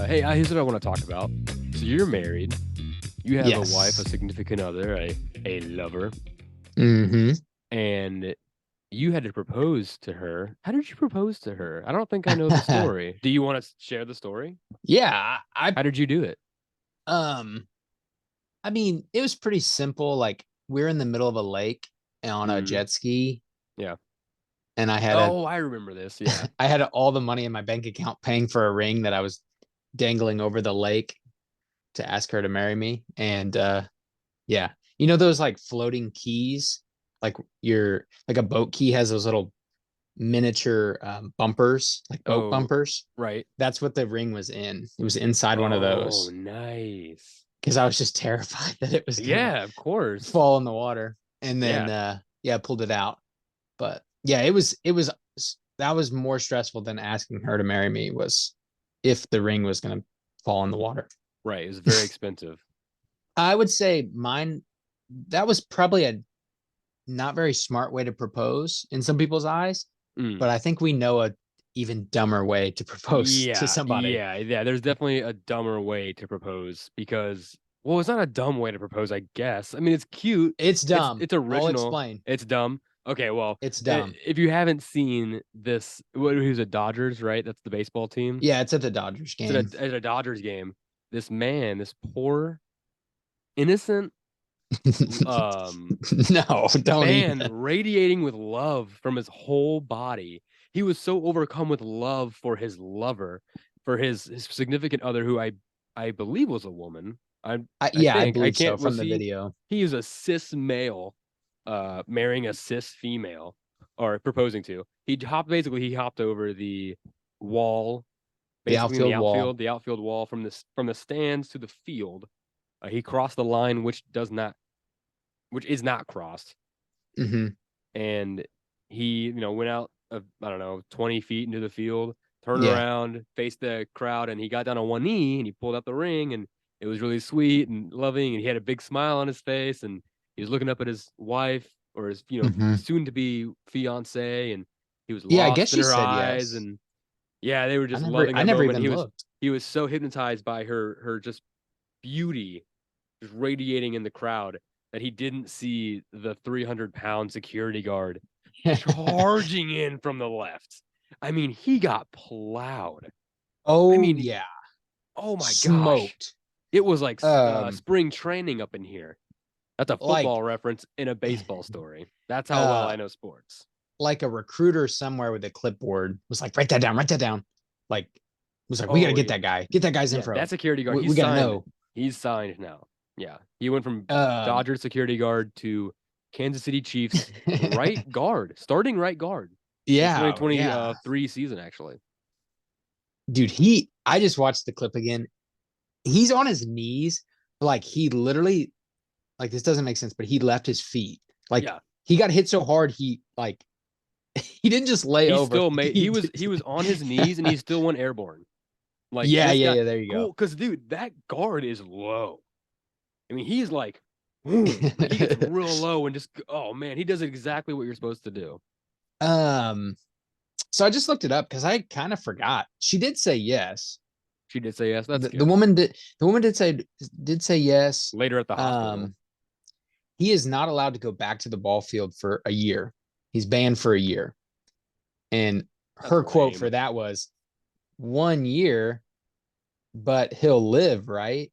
Hey, here's what I want to talk about. So you're married. You have a wife, Yes. a significant other, a lover, Hmm. and you had to propose to her. How did you propose to her? I don't think I know the story. Do you want to share the story? Yeah, I How did you do it? um I mean, it was pretty simple. Like we're in the middle of a lake on a Mm, jet ski, yeah. and Oh, I remember this. Yeah. I had all the money in my bank account paying for a ring that I was dangling over the lake to ask her to marry me. And yeah. You know those like floating keys? Like your like a boat key has those little miniature bumpers, like boat Oh, bumpers. right. That's what the ring was in. It was inside one of Oh, those. nice. Because I was just terrified that it was gonna Yeah, of course. fall in the water. And then Yeah. yeah, pulled it out. But yeah, it was that was more stressful than asking her to marry me was if the ring was gonna fall in the water. Right. It was very expensive. I would say mine that was probably a not very smart way to propose in some people's eyes, but Mm. I think we know a even dumber way to propose to Yeah, somebody. yeah, yeah. There's definitely a dumber way to propose because, well, it's not a dumb way to propose, I guess. I mean, it's cute. It's It's dumb. it's I'll original. explain. It's dumb. Okay, well, It's dumb. if you haven't seen this, who's a Dodgers, right? That's the baseball team. Yeah, it's at the Dodgers It's game. at a Dodgers game. This man, this poor, innocent, No, don't man even. radiating with love from his whole body. He was so overcome with love for his lover, for his significant other, who I believe was a woman. I Yeah, I think I believe so can't. from Was the he? video. He is a cis male, marrying a cis female or proposing to. He hopped over the wall, The basically in outfield wall. the outfield wall from the stands to the field. He crossed the line, which is not crossed, Hmm. and he went out of, I don't know, 20 feet into the field, turned Yeah. around, faced the crowd, and he got down on one knee and he pulled out the ring, and it was really sweet and loving, and he had a big smile on his face, and he was looking up at his wife, or his Hmm. soon to be fiance, and he was Yeah, I guess lost in she her said eyes, yes. and yeah, they were I just never loving I that never moment. even looked. He was so hypnotized by her just beauty, just radiating in the crowd, that he didn't see the 300-pound security guard charging in from the left. I mean, he got plowed. I Oh mean, yeah. oh my gosh. Smoked. It was like Um spring training up in here. That's a like football reference in a baseball story. That's how well uh I know sports. like a recruiter somewhere with a clipboard was like, write that down, write that down. Like was like, we gotta Oh, get that guy. Get that guy's yeah, that info. security guard, We gotta know. He's signed now. Yeah, he went from Um Dodgers security guard to Kansas City Chiefs right guard, starting right guard in yeah, yeah. 2023 season, actually. Dude, I just watched the clip again. He's on his knees, like he literally like this doesn't make sense, but he left his feet. Like Yeah, he got hit so hard he like he didn't just lay he over. still made. He was on his knees and he still went airborne. Like Yeah, this yeah, guy, yeah, there you cool. go. Because dude, that guard is low. I mean, he's like, like he gets real low and just, oh man, he does exactly what you're supposed to do. um so I just looked it up because I kind of forgot. She did say yes. She did say yes. That's The good. woman did say yes. Later at the hospital. Um he is not allowed to go back to the ball field for a year. He's banned for a year. And That's her quote lame. for that was 1 year, but he'll live, right?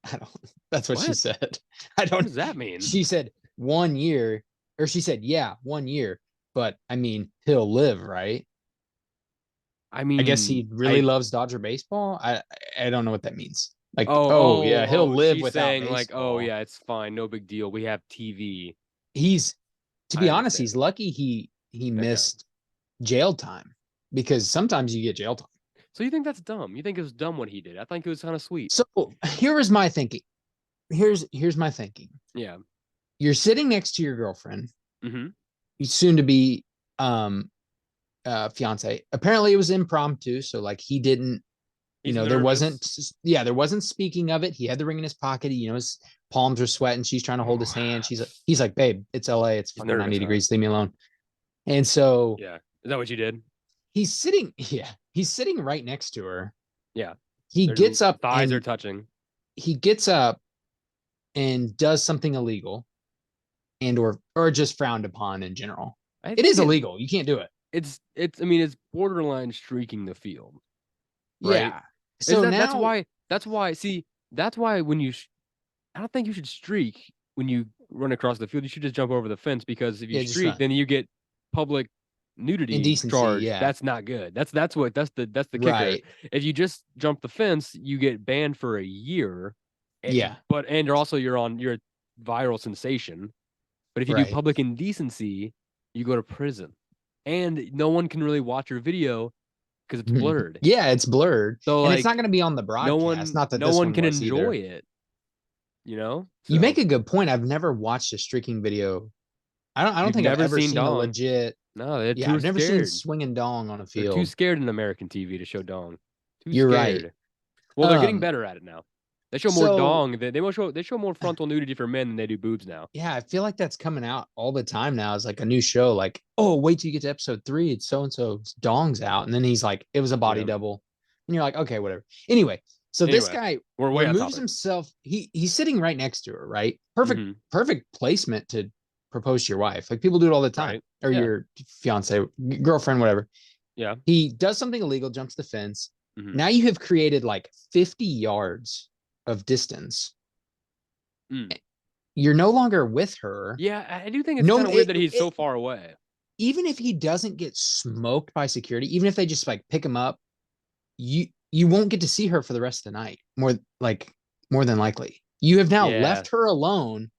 I don't, that's what she What? said. I What don't, does that mean? she said 1 year, or she said, yeah, 1 year, but I mean, he'll live, right? I I guess mean, he really loves Dodger baseball. I don't know what that means. Like, oh, yeah, he'll live she's without saying like, oh baseball. yeah, it's fine, no big deal. We have TV. He's, to I be honest, understand. he's lucky he Okay. missed jail time because sometimes you get jail time. So you think that's dumb? You think it was dumb what he did? I think it was kind of sweet. So here was my thinking. Here's my thinking. Yeah. You're sitting next to your girlfriend, Mm-hmm. soon to be um fiance. Apparently it was impromptu, so like he didn't, He's there wasn't, nervous. yeah, there wasn't speaking of it. He had the ring in his pocket. His palms are sweating. She's trying to hold his hand. He's like, babe, it's LA. It's He's fucking nervous, 90 huh? degrees. Leave me alone. And so Yeah. Is that what you did? he's sitting, yeah, he's sitting right next to her. Yeah. He There's gets up thighs are and touching. he gets up and does something illegal and or just frowned upon in general. I It think is illegal. You can't do it. it's I mean it's borderline streaking the field, right? Yeah. Is So that now that's why see that's why when I don't think you should streak when you run across the field. You should just jump over the fence because if you yeah, just streak, run. then you get public nudity Indecency, charge. yeah. That's not good. That's the kicker. Right. If you just jump the fence, you get banned for a year. Yeah. But and also you're a viral sensation. But if you do Right. public indecency, you go to prison. And no one can really watch your video because it's blurred. Yeah, it's blurred. So And it's not like going to be on the broadcast. Not that no this one one can was enjoy either. it, you know? You make So a good point. I've never watched a streaking video. I don't you've think I've never ever seen seen a Dong. legit. No, they're Yeah, too I've never seen scared. swinging dong on a They're too field. scared in American TV to show Dong. Too You're right. scared. Well, they're getting better at it now. They show more So dong. They show more frontal nudity for men than they do boobs now. yeah, I feel like that's coming out all the time now. It's like a new show. Like, oh, wait till you get to episode 3. It's so and so's dong's out, and then he's like, it was a body Yeah. double, and you're like, okay, whatever. Anyway, so this Anyway, guy we're way on removes topic. himself. He's sitting right next to her, right? Mm-hmm. Perfect placement to propose to your wife. Like people do it all the time, Right. or Yeah. your fiance, girlfriend, whatever. Yeah. He does something illegal, jumps the fence. Mm-hmm. Now you have created like 50 yards of distance. Mm. You're no longer with her. Yeah, I do think it's No, kind of weird that he's so far away. even if he doesn't get smoked by security, even if they just like pick him up, you won't get to see her for the rest of the night. More than likely. You have now Yeah. left her alone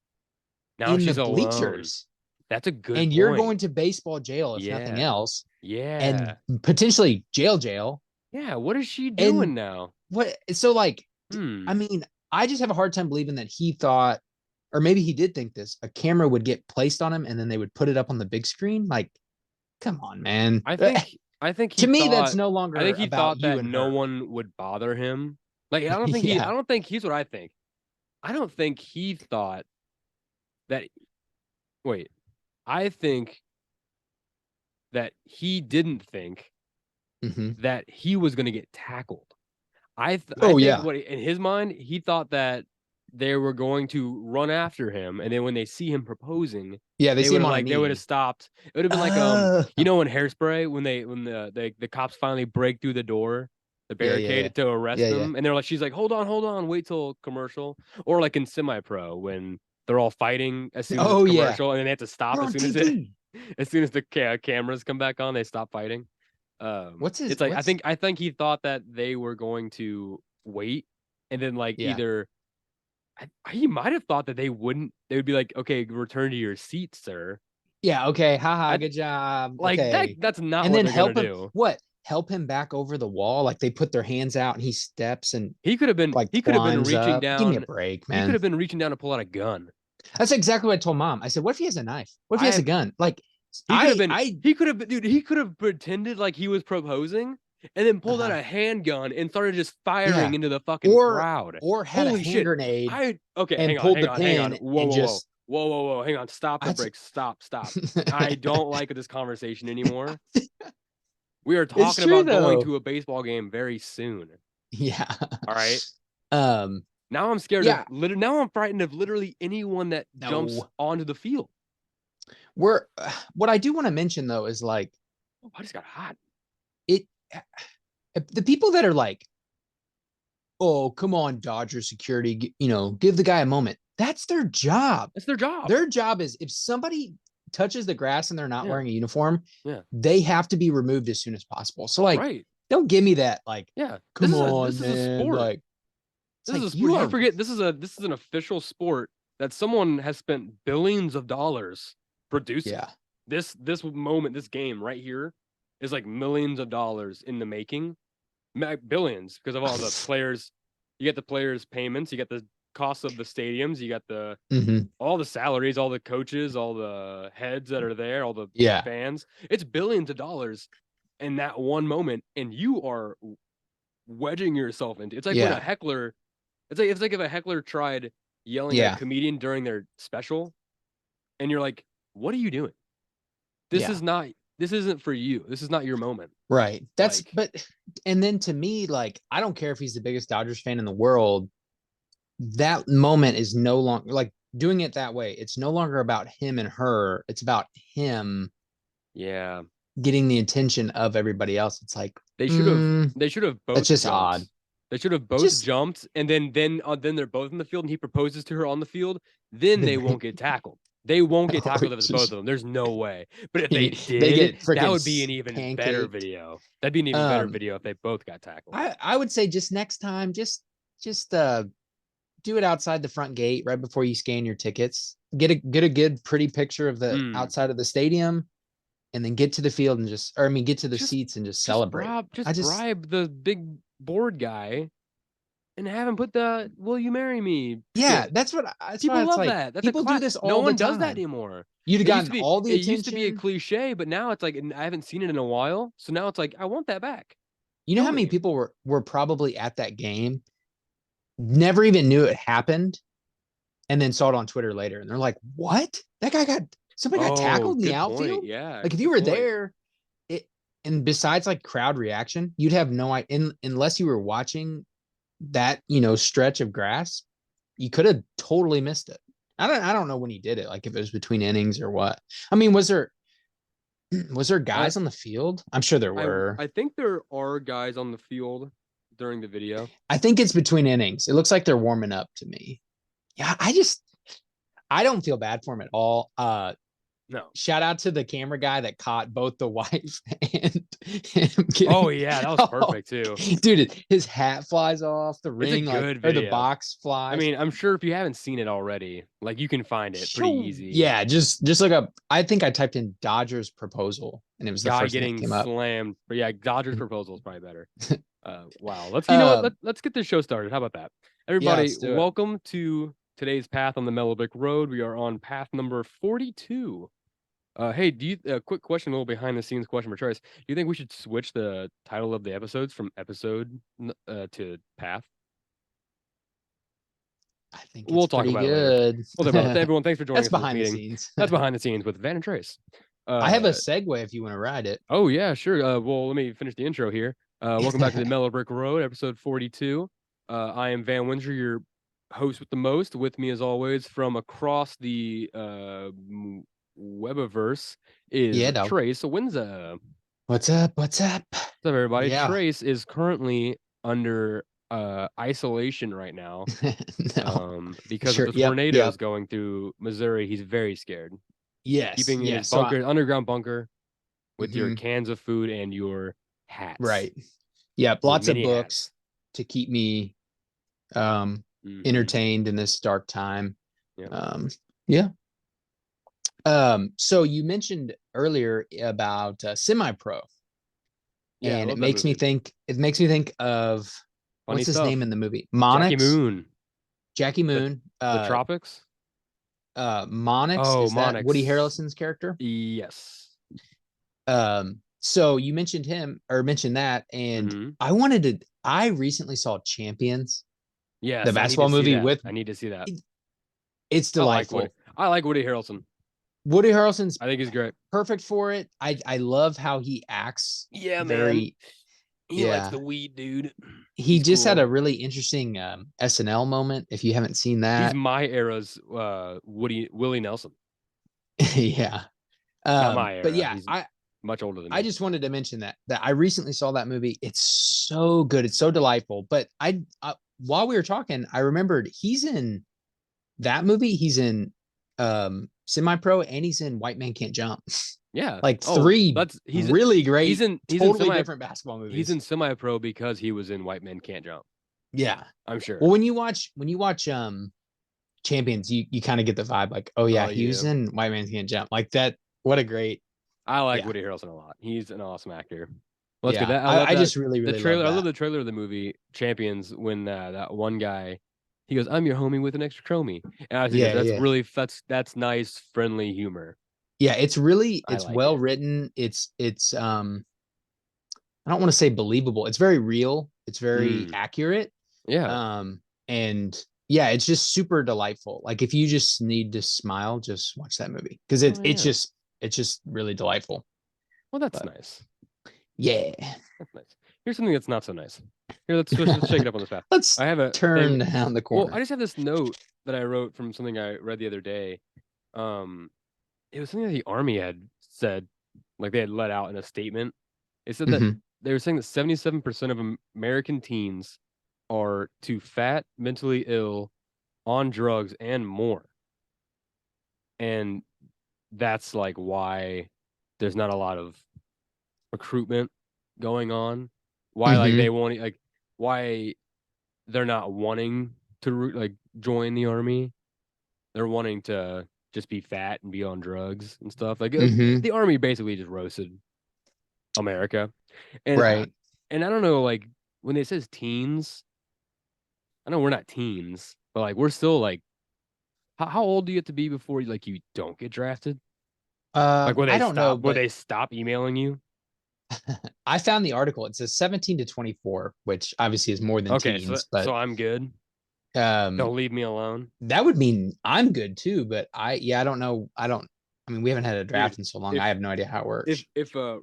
Now in the she's alone. bleachers. That's a good And point. you're going to baseball jail if Yeah. nothing else. Yeah. And potentially jail. Yeah. What is she doing And now? what so like Hmm. I mean, I just have a hard time believing that he thought, or maybe he did think this, a camera would get placed on him and then they would put it up on the big screen. Like, come on, man. I think he To me, thought, that's no longer I think he about thought you that and no her. one would bother him. Like I Yeah. don't think here's what I think. I don't think he thought that wait. I think that he didn't think Mhm. that he was going to get tackled. I Oh, think yeah. what in his mind he thought that they were going to run after him, and then when they see him proposing, Yeah, they they see would him have on a they would have knee. stopped. It would have been like Oh. you know in Hairspray when the cops finally break through the door, the Yeah. barricade to arrest Yeah, yeah. them, and they're like she's like hold on, wait till commercial, or like in Semi Pro when they're all fighting as soon as it's Oh, yeah. commercial, and then they have to stop We're as on soon as it TV. as soon as the cameras come back on, they stop fighting. What's his It's like what's I think he thought that they were going to wait, and then like yeah. either he might have thought that they wouldn't. They would be like, okay, return to your seat, sir. Yeah, okay. Haha, I good job. like that. Okay. That's not And what then they're gonna help him do. what? Help him back over the wall. Like they put their hands out and he steps and like He could have been climbs reaching up. Give me a down. break, He could man. have been reaching down to pull out a gun. That's exactly what I told mom. I said, what if he has a knife? What if he I has a have gun? Like he could have been I he could have dude he could have pretended like he was proposing and then pulled out uh-huh. a handgun and started just Yeah. firing into the fucking crowd. Or had a Holy hand shit. grenade Okay, and pulled the hang on. pin and just Whoa. Hang on. Stop the that's brakes. Stop. I don't like this conversation anymore. We are it's talking true about going though. to a baseball game very soon. Yeah. All right. Um Now I'm scared yeah, now I'm frightened of literally anyone that jumps no. onto the field. We're what I do want to mention though is like Oh, I just got hot. it the people that are like, oh, come on, Dodger security, give the guy a moment. That's their job. That's their job. Their job is if somebody touches the grass and they're not wearing a uniform, Yeah. they have to be removed as soon as possible. So like, right. don't give me that. Like, Yeah. come This is a man. sport. Like, This is like, a sport. You are forget this is an official sport that someone has spent billions of dollars producing. Yeah. This moment, this game right here is like millions of dollars in the making. Billions because of all the players. You get the players' payments, you get the costs of the stadiums, you got the all the salaries, all the coaches, all the heads that are there, all the fans. It's billions of dollars in that one moment, and you are wedging yourself into. It's like when a heckler. It's like if a heckler tried yelling at a comedian during their special, and you're like, "What are you doing? This is not this isn't for you. This is not your moment. Right. Like, And then to me, like, I don't care if he's the biggest Dodgers fan in the world. That moment is no longer like doing it that way. It's no longer about him and her. It's about him yeah, getting the attention of everybody else. It's like, they should have they should have that's both just odd. jumped. They should have both Just jumped, and then they're both in the field, and he proposes to her on the field. Then they won't get tackled. They won't get tackled if it's both of them. There's no way. But if they they did, get that freaking would be an even better pancaked. video. That'd be an even better video if they both got tackled. I would say just next time, just do it outside the front gate right before you scan your tickets. Get a good pretty picture of the outside of the stadium, and then get to the field and get to the seats and just celebrate. Bribe the big board guy and have him put the "Will you marry me?" Yeah, shit. that's what People love like, that. That's people do this all no the one time. does that anymore. You'd have gotten all the attention. It used to be a cliche, but now it's like I haven't seen it in a while. So now it's like I want that back. You know how many people were probably at that game, never even knew it happened, and then saw it on Twitter later, and they're like, "What? That guy somebody got tackled in the outfield?" Yeah, like if you were there, and besides like crowd reaction, you'd have no idea unless you were watching that stretch of grass. You could have totally missed it. I don't know when he did it, like if it was between innings or what. I mean, was there guys on the field? I'm sure there were. I think there are guys on the field during the video. I think it's between innings. It looks like they're warming up to me. Yeah, I don't feel bad for him at all. No. Shout out to the camera guy that caught both the wife and him oh yeah, that was perfect too. Dude, his hat flies off, the ring or the box flies. I mean, I'm sure if you haven't seen it already, like you can find it pretty easy. Yeah, just look up. I think I typed in Dodgers proposal and it was the guy first getting thing that came slammed. up. But yeah, Dodgers proposal is probably better. Wow. Let's get this show started. How about that? Everybody, welcome to today's path on the Mellow Brick Road. We are on path number 42. Hey, quick question, a little behind the scenes question for Trace. Do you think we should switch the title of the episodes from episode to path? I think we'll talk about it later. We'll talk about it. Everyone, thanks for joining us. That's behind the scenes. That's behind the scenes with Van and Trace. I have a segue if you want to ride it. Oh yeah, sure. Well, let me finish the intro here. Welcome back to the Mellow Brick Road, episode 42. I am Van Windsor, your host with the most. With me, as always, from across the Webiverse is Trace Windsor. What's up? What's up? What's up, everybody? Yeah. Trace is currently under isolation right now. Because of the tornadoes going through Missouri. He's very scared. Yes. Keeping in his bunker, underground bunker with your cans of food and your hats. Right. Yep. Lots of books to keep me entertained in this dark time. Yeah. So you mentioned earlier about semi-pro, and it makes me think of what's his name in the movie? Monix. Jackie Moon. The Tropics. Monix. Is that Woody Harrelson's character? Yes. So you mentioned him or mentioned that, and I recently saw Champions. Yeah, the basketball movie I need to see that. It's delightful. I like Woody Harrelson. Woody Harrelson's I think he's great. Perfect for it. I love how he acts. Yeah, man. He likes the weed, dude. He just had a really interesting SNL moment. If you haven't seen that, he's my era's Willie Nelson. Yeah. Not my era. But yeah, he's much older than me. I just wanted to mention that I recently saw that movie. It's so good. It's so delightful. But I while we were talking, I remembered he's in that movie. He's in Semi-Pro, and he's in White Man Can't Jump. Yeah, like he's really great. He's in totally different basketball movies. He's in Semi-Pro because he was in White Men Can't Jump. Yeah, I'm sure. Well, when you watch Champions, you kind of get the vibe like, oh yeah, he was in White Man Can't Jump. Like that. What a great. I like Woody Harrelson a lot. He's an awesome actor. Let's get that. I just really the trailer. I love the trailer of the movie Champions when that one guy. He goes, "I'm your homie with an extra chromie," and I think that's nice, friendly humor. Yeah, it's well written. It's I don't want to say believable. It's very real. It's very accurate. Yeah. And yeah, it's just super delightful. Like if you just need to smile, just watch that movie because it's just really delightful. Well, that's But nice. yeah. That's nice. Here's something that's not so nice. Here, let's shake it up on this path. Let's I have a turn thing. down the Well, I corner. just have this note that I wrote from something I read the other day. Um, it was something that the army had said, like they had let out in a statement. It said that Hmm. they were saying that 77% of American teens are too fat, mentally ill, on drugs, and more. And that's like why there's not a lot of recruitment going on. Why like Hmm. they won't like why they're not wanting to like join the army. They're wanting to just be fat and be on drugs and stuff. Like Hmm. the army basically just roasted America. And Right. I don't know like when it says teens, I know we're not teens, but like we're still like how old do you have to be before like you don't get drafted? Like I don't know, will but they stop emailing you? I found the article. It says 17 to 24, which obviously is more than Okay, so teens, but I'm good. um Don't leave me alone. that would mean I'm good too, but I don't know. I mean, we haven't had a Dude, draft in so long. I if have no idea how it works.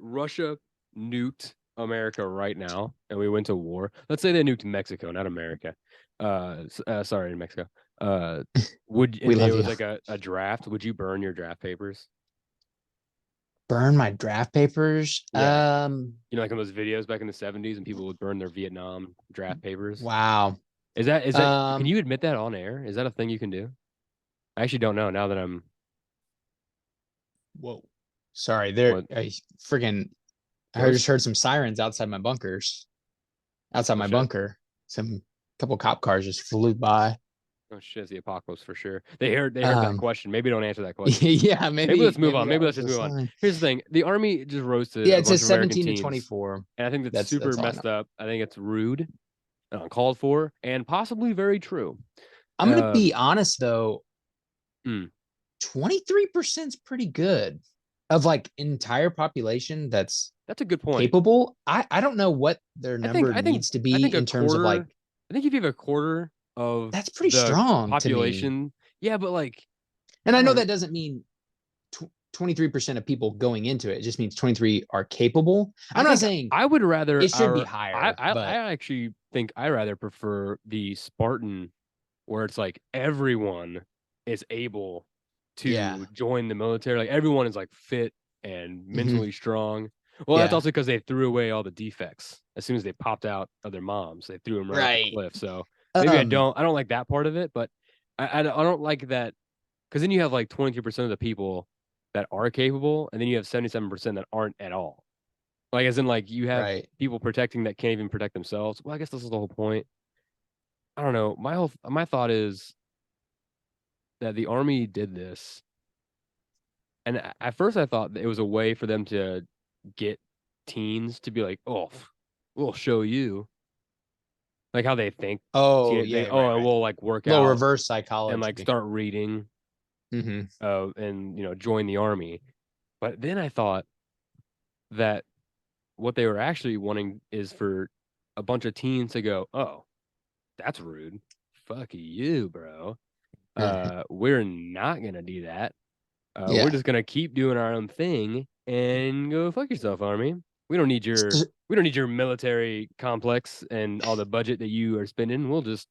Russia nuked America right now and we went to war, let's say they nuked Mexico, not America. Sorry, Mexico. Uh, would We and it love you. was like a draft? Would you burn your draft papers? Burn my draft papers. Yeah, you know, like in those videos back in the '70s, and people would burn their Vietnam draft papers. Wow. Is that? Can Um, you admit that on air? Is that a thing you can do? I actually don't know. Now that I'm whoa. Sorry, there what? I freaking just Ghost? heard some sirens outside my bunkers. Outside Oh my shit! bunker. Some couple cop cars just flew by. Oh shit! It's the apocalypse for sure. They heard that Um, question. Maybe don't answer that question. yeah, Maybe let's move maybe on. that Maybe let's was just a move on. sign. Here's the thing: the army just roasted Yeah, a it bunch says of American 17 to teens, 24. and I think that's That's super all I know. messed up. I think it's rude, uncalled for, and possibly very true. I'm gonna be Um, honest though, mm, 23% is pretty good of like entire population that's that's a good point. capable. I don't know what their number needs to I be think a in terms of like quarter. I think if you have a quarter of that's pretty the strong to me. population, yeah, but like And I I know don't know. that doesn't mean 23% of people going into it. It just means 23 are capable. I'm I not think saying I would rather it should be higher, I but actually think I rather prefer the Spartan where it's like everyone is able yeah. to join the military. Like everyone is like fit and Hmm. mentally strong. Well, that's Yeah. also because they threw away all the defects as soon as they popped out of their moms. They threw them right off the Right. cliff. So maybe Um, I don't like that part of it, but I don't like that because then you have like 23% of the people that are capable, and then you have 77% that aren't at all. Like as in like you have right. people protecting that can't even protect themselves. Well, I guess this is the whole point. I don't know. My thought is that the army did this, and at first I thought that it was a way for them to get teens to be like, "Oh, we'll show you," like how they think. Oh, Teen, they yeah, right, and right. we'll like work Little out reverse and like psychology. start reading, Hmm. and join the army. But then I thought that what they were actually wanting is for a bunch of teens to go, "Oh, that's rude. Fuck you, bro. We're not gonna do that. We're Yeah. just gonna keep doing our own thing and go fuck yourself, army. We don't need your military complex and all the budget that you are spending. We'll just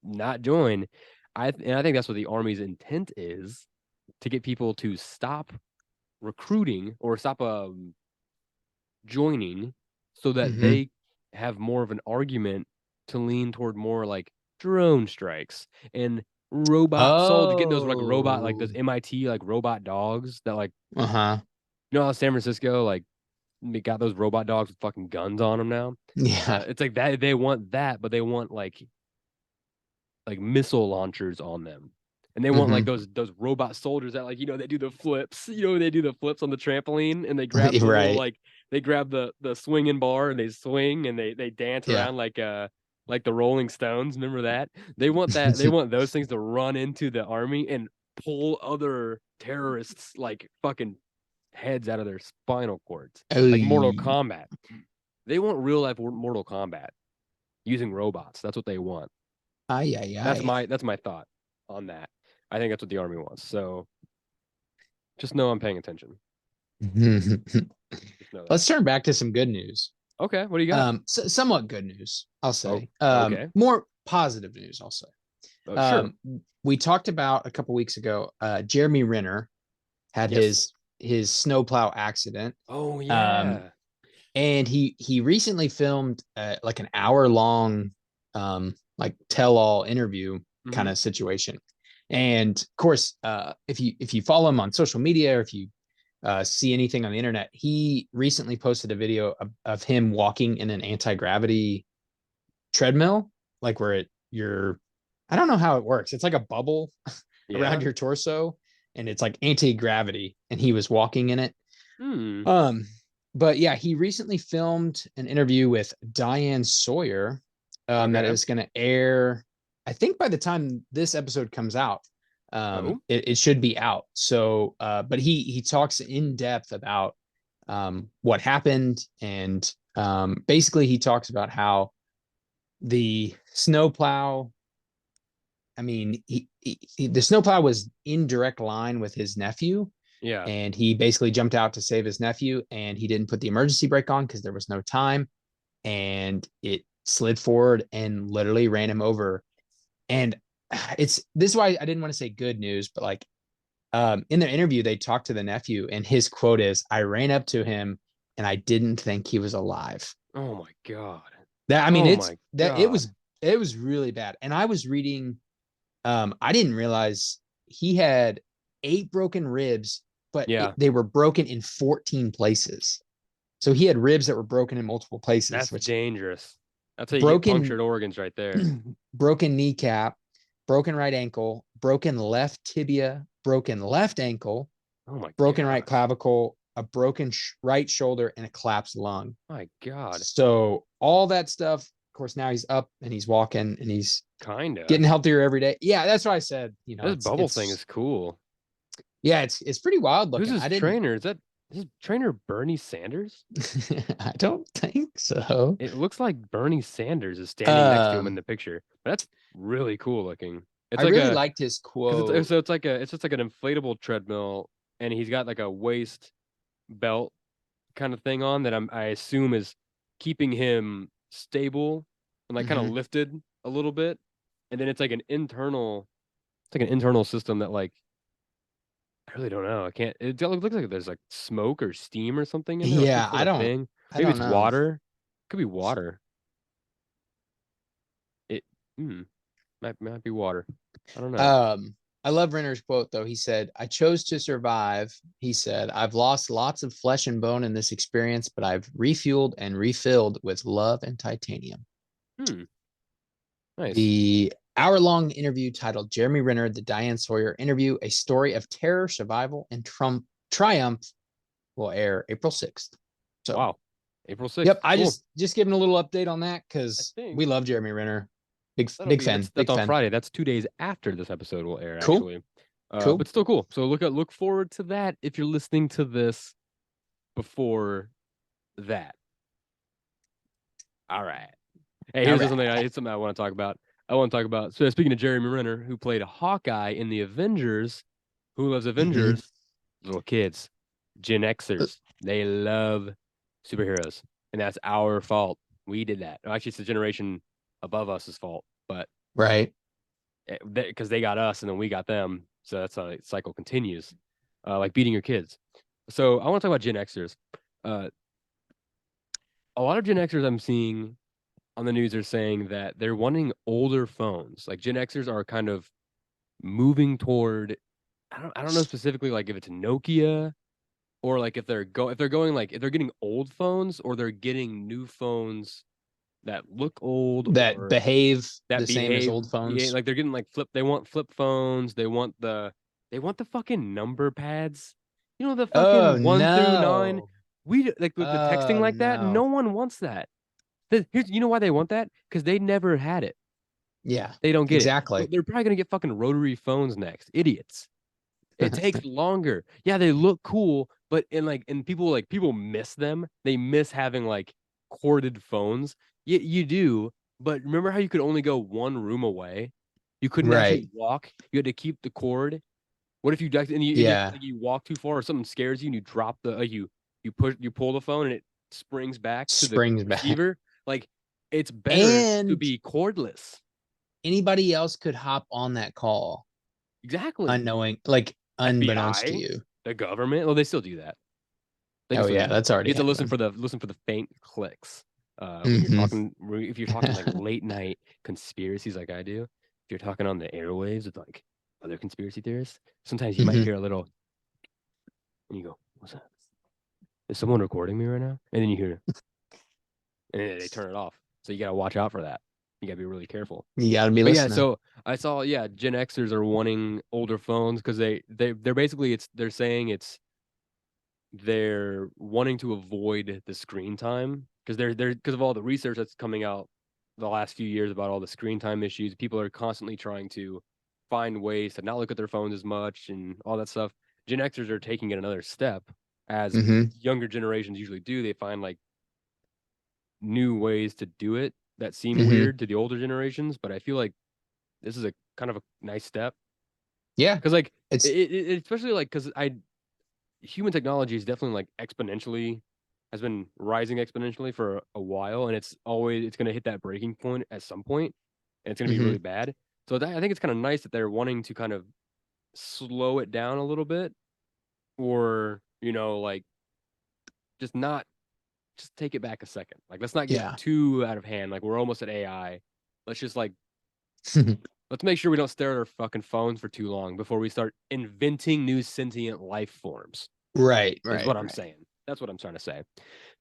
not join. And I think that's what the army's intent is to get people to stop recruiting or stop joining so that Hmm. they have more of an argument to lean toward more like drone strikes and robot soldiers, get those like robot like those Oh. MIT like robot dogs that like Uh-huh. you know how San Francisco like they got those robot dogs with fucking guns on them now. Yeah. It's like that they want that, but they want like missile launchers on them. And they want like Hmm. those robot soldiers that like they do the flips. They do the flips on the trampoline and they grab the little Right. like they grab the swinging bar and they swing and they dance Yeah. around like the Rolling Stones. Remember that? They want that. They want those things to run into the army and pull other terrorists like fucking heads out of their spinal cords, like Mortal Oy. Kombat. They want real life Mortal Kombat using robots. That's what they want. Ay, ay, ay. That's my thought on that. I think that's what the army wants. So just know I'm paying attention. Just know that. Let's turn back to some good news. Okay, what do you got? Somewhat good news, I'll Oh, say. okay. More positive news, I'll say. Oh, sure. We talked about a couple weeks ago. Jeremy Renner had Yes. his snowplow accident. Oh, Um, yeah. and he recently filmed like an hour long like tell all interview kind Mm-hmm. of situation. And of course, if you follow him on social media, or if you see anything on the internet, he recently posted a video of him walking in an anti-gravity treadmill, like where you're, I don't know how it works. It's like a bubble around Yeah. your torso, and it's like anti-gravity, and he was walking in it. Hmm. um, but yeah, he recently filmed an interview with Diane Sawyer, that Okay. is going to air. I think by the time this episode comes out, Oh. it should be out. So, but he talks in depth about what happened, and basically he talks about how the snowplow. I mean, the snowplow was in direct line with his nephew, Yeah. and he basically jumped out to save his nephew, and he didn't put the emergency brake on because there was no time, and it slid forward and literally ran him over. And it's this is why I didn't want to say good news, but like in their interview they talked to the nephew, and his quote is, "I ran up to him and I didn't think he was alive." Oh my God. That, I mean, Oh it's my that God. it was really bad. And I was reading, I didn't realize he had 8 broken ribs, but Yeah. they were broken in 14 places. So he had ribs that were broken in multiple places, That's which dangerous. That's how you get broken punctured organs right there. broken kneecap, broken right ankle, broken left tibia, broken left ankle, Oh my broken right gosh. clavicle, a broken right shoulder, and a collapsed lung. My God. So all that stuff. Of course, now he's up and he's walking and he's Kinda. getting healthier every day. Yeah, that's what I said. This bubble thing It's is cool. yeah, it's pretty wild Who's looking. his I didn't. trainer? Is his trainer Bernie Sanders? I don't think so. It looks like Bernie Sanders is standing next to him in Um, the picture. But that's really cool looking. It's I like really a liked his because quote. it's like a it's just like an inflatable treadmill, and he's got like a waist belt kind of thing on that I assume is keeping him stable and like kind of Mhm. lifted a little bit. And then it's like an internal system that like I really don't know. I can't. It looks like there's like smoke or steam or something in there, or some Yeah, sort of thing. I Maybe don't it's know. water. Could be water. It hmm, might be water. I don't know. Um, I love Renner's quote though. He said, "I chose to survive." He said, "I've lost lots of flesh and bone in this experience, but I've refueled and refilled with love and titanium." Hmm. Nice. The hour-long interview titled "Jeremy Renner: The Diane Sawyer Interview: A Story of Terror, Survival, and Triumph" will air April 6th. So, Wow. April 6th. yep, I Cool. just giving a little update on that I because think we love Jeremy Renner. that'll Big be fan, that's big on fan. Friday. That's 2 days after this episode will air, Cool, actually. cool. But still cool. So look forward to that if you're listening to this before that. All right. Hey, All here's right. something I want to talk about. I want to talk about. So speaking of Jeremy Renner, who played Hawkeye in the Avengers, who loves Mhm. Avengers? Little kids, Gen Xers. They love superheroes, and that's our fault. We did that. Actually, it's the generation above us's fault, but Right. because they got us and then we got them, so that's how the cycle continues. Like beating your kids. So I want to talk about Gen Xers. Uh, a lot of Gen Xers I'm seeing on the news are saying that they're wanting older phones. Like Gen Xers are kind of moving toward I don't know specifically like if it's Nokia or like if they're going like if they're getting old phones or they're getting new phones that look old That or behave that the same as behave old yeah, phones. like they're getting like they want flip phones, they want the fucking number pads. You know the Oh fucking 1 through 9. no. Like with the texting Oh like that, no no. one wants that. Here's you know why they want that? Because they never had it. Yeah, They don't get it. exactly. They're probably gonna get fucking rotary phones next. Idiots. It takes longer. Yeah, they look cool, but people miss them. They miss having like corded phones. You do, but remember how you could only go one room away? You couldn't actually Right. walk. You had to keep the cord. What if you ducked and you Yeah. like you walk too far or something scares you and you drop the you you pull the phone and it springs back to the Springs back. receiver. Like it's better to And be cordless. anybody else could hop on that call Exactly. unknowing, like unbeknownst to FBI, you. the government. Well, they still do that. They can Oh still yeah, do that. that's You already have to listen happening. for the faint clicks. When you're Hmm. talking, if you're talking like late night conspiracies, like I do, if you're talking on the airwaves with like other conspiracy theorists, sometimes you might Hmm. hear a little, and you go, "What's that? Is someone recording me right now?" And then you hear, and then they turn it off. So you gotta watch out for that. You gotta be really careful. You gotta be But yeah, listening. so I saw, yeah, Gen Xers are wanting older phones because they're basically they're saying they're wanting to avoid the screen time because they're because of all the research that's coming out the last few years about all the screen time issues. People are constantly trying to find ways to not look at their phones as much and all that stuff. Gen Xers are taking it another step, as Hmm. younger generations usually do. They find like new ways to do it that seem Hmm. weird to the older generations, but I feel like this is a kind of a nice step Yeah, because like it's especially like because I human technology is definitely like exponentially has been rising exponentially for a while, and it's going to hit that breaking point at some point, and it's going to be hmm really bad. So I think it's kind of nice that they're wanting to kind of slow it down a little bit, or like just not just take it back a second. Like let's not get yeah. too out of hand. Like we're almost at AI. Let's just like let's make sure we don't stare at our fucking phones for too long before we start inventing new sentient life forms. Right, Is right, what I'm right. saying. That's what I'm trying to say.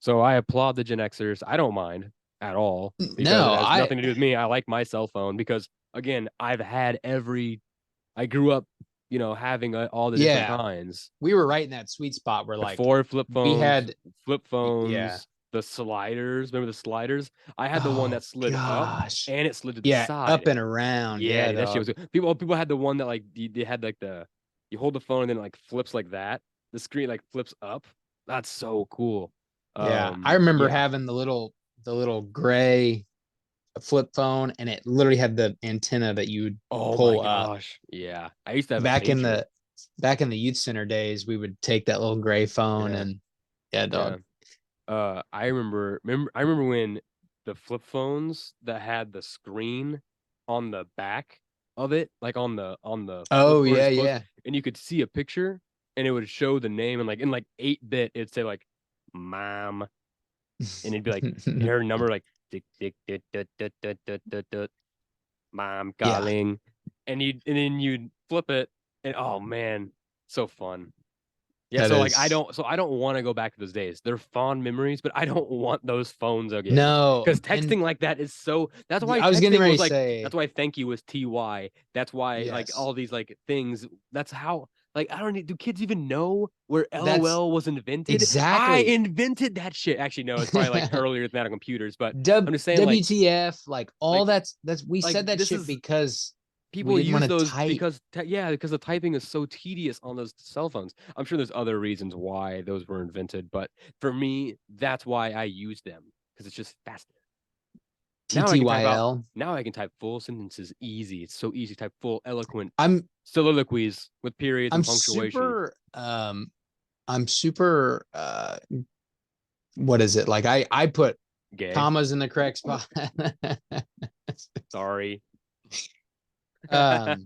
So I applaud the Gen Xers. I don't mind at all because it No, has I nothing to do with me. I like my cell phone because again, I've had I grew up, having all the different yeah, kinds. we were right in that sweet spot where The like four flip we phones, had flip yeah. phones, the sliders. Remember the sliders? I had the one that Oh slid up gosh. and it slid to the Yeah, up side. and around. Yeah, Yeah, dude, that shit dog. was good. People had the one that like they had like you hold the phone and then it like flips like that. The screen like flips up. That's so cool. Yeah, I remember Yeah. having the little gray flip phone, and it literally had the antenna that you would Oh my pull up. gosh. Yeah. I used to have a Back in pager. the back in the youth center days, we would take that little gray phone Yeah. and yeah, Yeah. dog. I remember when the flip phones that had the screen on the back of it, like on the flip Oh where yeah, it's closed, yeah. and you could see a picture and it would show the name and like in like 8-bit, it'd say like mom, and it'd be like her number like tick tick tick tick tick tick tick tick tick, mom Yeah, calling, and then you'd flip it, and oh man, so fun. Yeah, that so like is I don't want to go back to those days. They're fond memories, but I don't want those phones again. no. Because And texting like that is so that's why I was getting texting ready was to like say that's why thank you was TY. That's why like yes. all these like things that's how like I don't need do kids even know where That's LOL was invented? I exactly invented that shit. Actually, no, it's probably like earlier than that on computers, but I'm just saying WTF, like all like that's we like said that this shit is because we people didn't want use to those type. because yeah, because the typing is so tedious on those cell phones. I'm sure there's other reasons why those were invented, but for me, that's why I use them because it's just faster. Now I can type out. TTYL. Now I can type full sentences easy. It's so easy to type full eloquent I'm soliloquies with periods I'm and punctuation. super I'm super what is it? Like I put Gay. commas in the correct spot. Sorry. um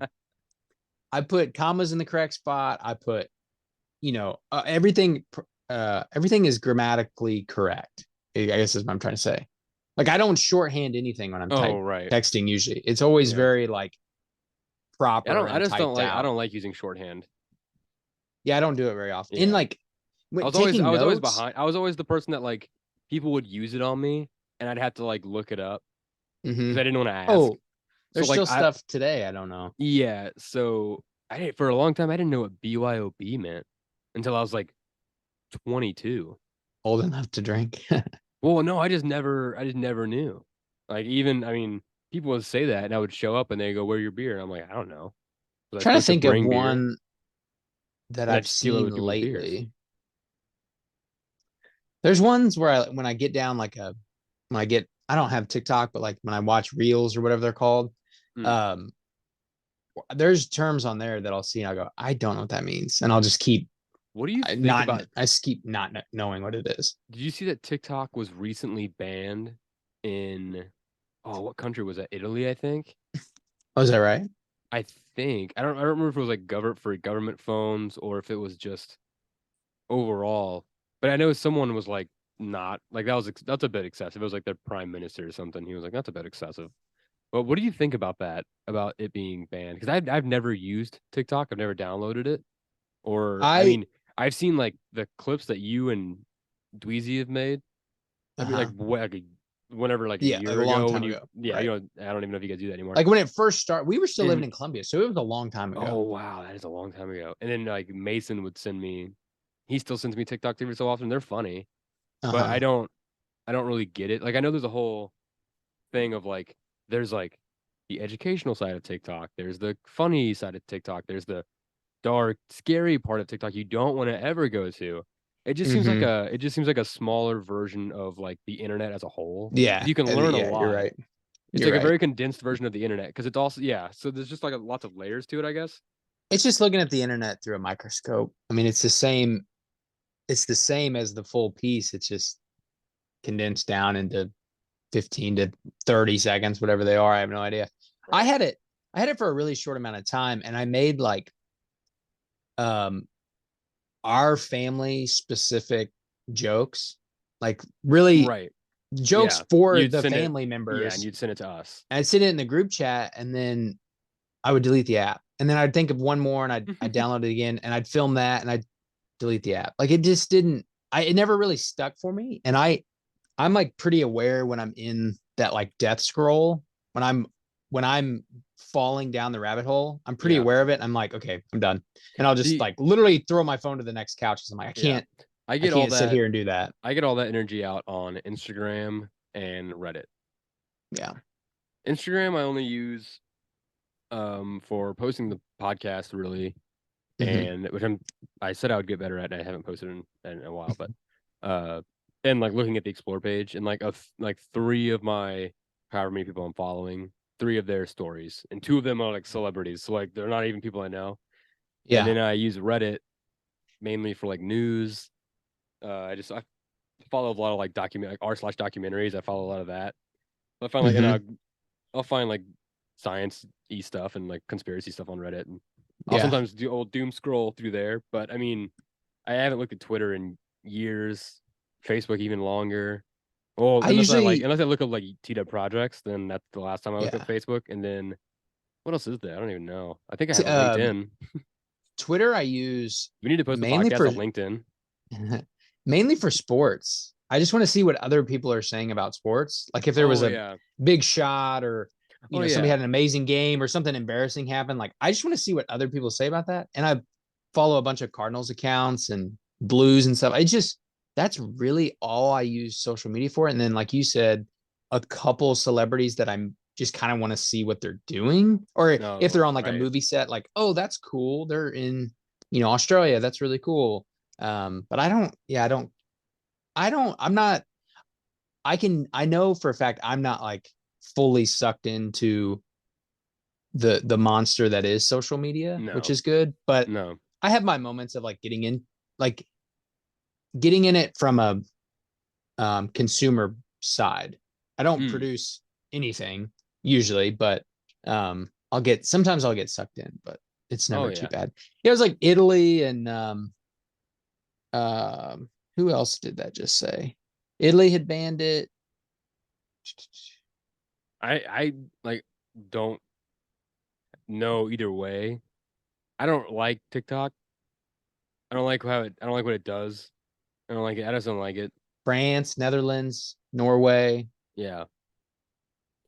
I put commas in the correct spot. I put, everything is grammatically correct. I guess is what I'm trying to say. Like I don't shorthand anything when I'm Oh right. texting usually. It's always Yeah. very like I proper don't. I and just don't typed like. I out. don't like using shorthand. Yeah, I don't do it very often. In Yeah. like when taking I was always notes. behind. I was always the person that like people would use it on me, and I'd have to like look it up Hmm. because I didn't want to ask. Oh, So there's like still stuff today. I don't know. yeah. So I didn't for a long time. I didn't know what BYOB meant until I was like 22. Old enough to drink. Well, no, I just never knew. Like even, I mean, people would say that, and I would show up, and they go, "Where's your beer?" And I'm like, I don't know. Was I Trying to supposed to think of bring beer one that and then I've steal other seen people's beers? lately. There's ones where when I get down like when I don't have TikTok, but like when I watch reels or whatever they're called, Hmm. um, there's terms on there that I'll see and I'll go, I don't know what that means. And I'll just keep What do you I think not about? I just keep not knowing what it is. Did you see that TikTok was recently banned in what country was that? Italy, I think. Oh, is that right? I think I don't remember if it was like government phones or if it was just overall. But I know someone was like not like that's a bit excessive. It was like their prime minister or something. He was like that's a bit excessive. But what do you think about that? About it being banned? Because I've never used TikTok. I've never downloaded it. Or I I mean, I've seen like the clips that you and Dweezy have made. I mean, uh-huh. Whenever like a Yeah, like year a long ago when time you ago. yeah Right. I don't even know if you guys do that anymore. Like when it first started, we were still living And in Columbia, so it was a long time oh ago. wow, that is a long time ago. And then like Mason would send me, he still sends me TikTok every so often. They're funny, but Uh-huh. I don't really get it. Like I know there's a whole thing of like there's like the educational side of TikTok, there's the funny side of TikTok, there's the dark, scary part of TikTok you don't want to ever go to. Hmm. It just seems like a smaller version of like the internet as a whole. Yeah. You can learn a Yeah, you're lot. right. It's You're like a right. very condensed version of the internet because it's also yeah. So there's just like lots of layers to it, I guess. It's just looking at the internet through a microscope. I mean, it's the same as the full piece. It's just condensed down into 15 to 30 seconds, whatever they are. I have no idea. I Right. had it, I had it for a really short amount of time and I made like um our family specific jokes, like really Right. jokes Yeah. for You'd the send it. family Yeah, and members. you'd send it to us. And I'd send it in the group chat and then I would delete the app. And then I'd think of one more and I'd download it again and I'd film that and I'd delete the app. Like it just didn't, it never really stuck for me. And I'm like pretty aware when I'm in that like death scroll, when I'm falling down the rabbit hole, I'm pretty Yeah. aware of it. I'm like, okay, I'm done. And I'll just See, like literally throw my phone to the next couch. I'm like, yeah. I I get all can't sit that here and do that. I get all that energy out on Instagram and Reddit. Yeah. Instagram I only use for posting the podcast really, Mm-hmm. and which I said I would get better at and I haven't posted in a while, but uh and like looking at the explore page and like like three of my however many people I'm following, three of their stories and two of them are like celebrities. So like they're not even people I know. And Yeah. then I use Reddit mainly for like news. I follow a lot of like document like r/documentaries. I follow a lot of that. I find like and Mm-hmm. I'll find like science y stuff and like conspiracy stuff on Reddit, and I'll Yeah. sometimes do old doom scroll through there. But I mean, I haven't looked at Twitter in years, Facebook even longer. Oh, I usually, unless I look up like TW projects, then that's the last time I look up yeah. Facebook. And then what else is there? I don't even know. I think I T- have a um, LinkedIn. Twitter, I use We need to post the mainly podcast for on LinkedIn. mainly for sports. I just want to see what other people are saying about sports. Like if there was Oh a yeah. big shot or Oh somebody yeah. had an amazing game or something embarrassing happened. Like I just want to see what other people say about that. And I follow a bunch of Cardinals accounts and Blues and stuff. I just that's really all I use social media for. And then like you said, a couple celebrities that I'm just kind of want to see what they're doing. Or if No, they're on like a right. movie set, like, oh, that's cool. They're in, Australia. That's really cool. But I don't, yeah, I'm not, I know for a fact I'm not like fully sucked into the monster that is social media, which No. is good. But No. I have my moments of like getting in it from a consumer side. I don't Mm. produce anything usually, but sometimes I'll get sucked in, but it's Oh never too yeah. bad. It was like Italy and um, who else did that just say? Italy had banned it. I like don't know either way. I don't like TikTok. I don't like what it does. I don't like it. I just don't like it. France, Netherlands, Norway, Yeah.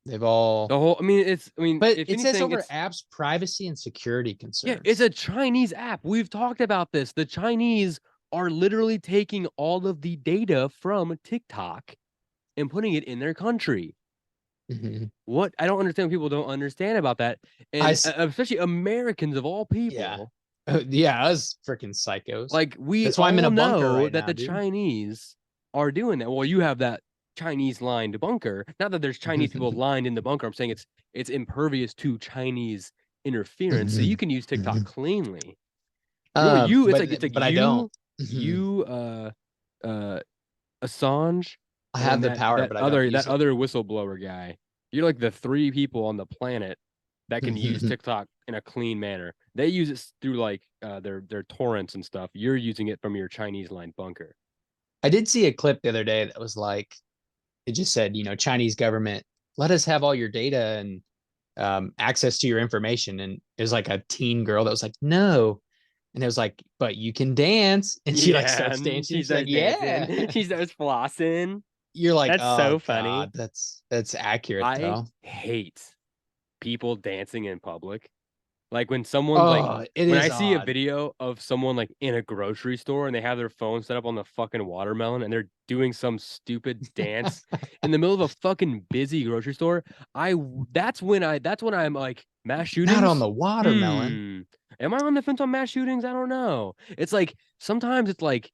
they've all. The whole I mean, But if it says anything, over it's apps privacy and security yeah, it's concerns. a Chinese app. We've talked about this. The Chinese are literally taking all of the data from TikTok and putting it in their country. Mhm. What I don't understand what people don't understand about that. I And especially Americans of all yeah. people, Yeah, us freaking psychos. like we That's why I'm in all a bunker know right that now, the dude. Chinese are doing that. Well, you have that Chinese lined bunker. Not that there's Chinese people lined in the bunker. I'm saying it's impervious to Chinese interference. So you can use TikTok cleanly. It's But like I don't. you. Mhm. you, uh, Assange, I and then have the power, but I don't that use it. other whistleblower guy. You're like the three people on the planet that can use TikTok in a clean manner. They use it through like their torrents and stuff. You're using it from your Chinese line bunker. I did see a clip the other day that was like, it just said, Chinese government, let us have all your data and access to your information. And it was like a teen girl that was like, no. And it was like, but you can dance. And she like Yeah, starts and dancing. she She's like, starts dancing. yeah. She starts flossing. You're like, That's oh so funny. God, that's accurate I though. hate people dancing in public. Like when someone's like, Oh, it when is I see a odd. video of someone like in a grocery store and they have their phone set up on the fucking watermelon and they're doing some stupid dance in the middle of a fucking busy grocery store, that's when I'm like, mass Not on shootings? the watermelon. Hmm. Am I on the fence on mass shootings? I don't know. It's like sometimes it's like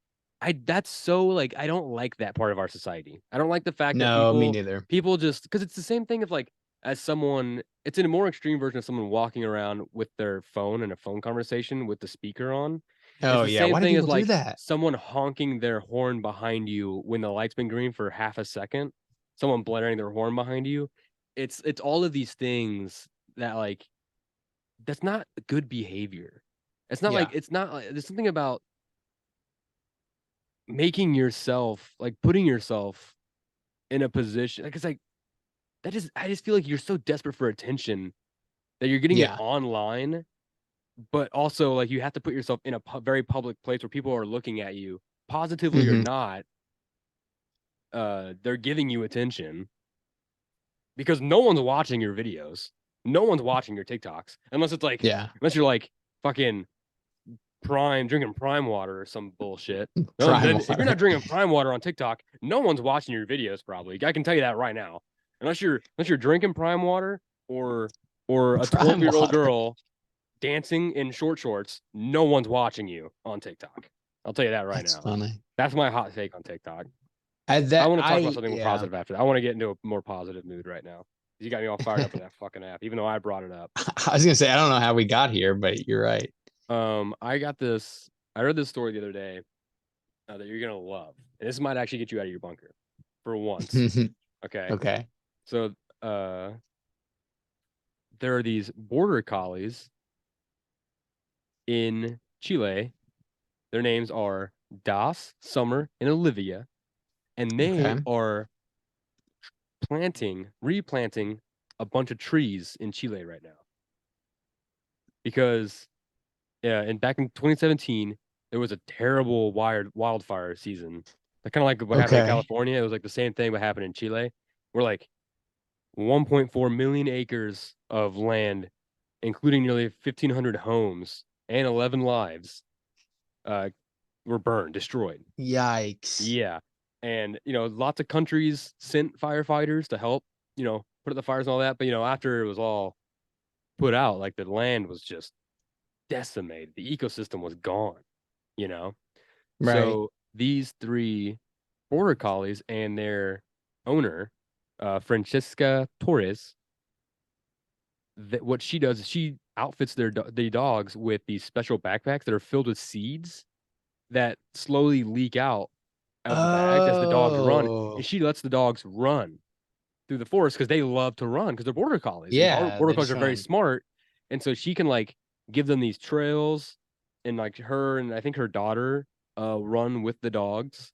that's so like I don't like that part of our society. I don't like the fact that No, me neither. people just because it's the same thing of like as someone it's in a more extreme version of someone walking around with their phone in a phone conversation with the speaker on. It's Oh the yeah, same why do thing people as do like that? someone honking their horn behind you when the light's been green for half a second, someone blaring their horn behind you. It's all of these things that like that's not good behavior. Yeah, It's not like there's something about making yourself like putting yourself in a position like it's like that just I just feel like you're so desperate for attention that you're getting it yeah. online, but also like you have to put yourself in a very public place where people are looking at you, positively or Hmm. not. They're giving you attention because no one's watching your videos, no one's watching your TikToks unless it's like Yeah. unless you're like fucking prime drinking prime water or some bullshit. No, Prime then if you're water. not drinking prime water on TikTok, no one's watching your videos. Probably, I can tell you that right now. Unless you're drinking prime water or a Prime 12-year-old water. girl dancing in short shorts, no one's watching you on TikTok. I'll tell you that right That's now. funny. That's my hot take on TikTok. I I that want to talk about I something more yeah. positive after that. I want to get into a more positive mood right now. You got me all fired up with that fucking app, even though I brought it up. I was gonna say I don't know how we got here, but you're right. I got this. I read this story the other day that you're gonna love, and this might actually get you out of your bunker for once. Okay, Okay. so uh, there are these border collies in Chile. Their names are Das, Summer, and Olivia, and they Okay. are replanting a bunch of trees in Chile right now because yeah, and back in 2017 there was a terrible wildfire season. Kind of like what happened in Okay. California. It was like the same thing what happened in Chile. Where like 1.4 million acres of land, including nearly 1,500 homes and 11 lives, uh, were burned, destroyed. Yikes. Yeah. And, lots of countries sent firefighters to help, put out the fires and all that. But, after it was all put out, like the land was just decimated. The ecosystem was gone, you know? Right. So these three border collies and their owner, Francesca Torres, that what she does is she outfits the dogs with these special backpacks that are filled with seeds that slowly leak out of the bags as the dogs run, and Oh. she lets the dogs run through the forest because they love to run because they're border collies and Yeah, border they collies just are very want to. smart, and so she can like give them these trails and like her and I think her daughter run with the dogs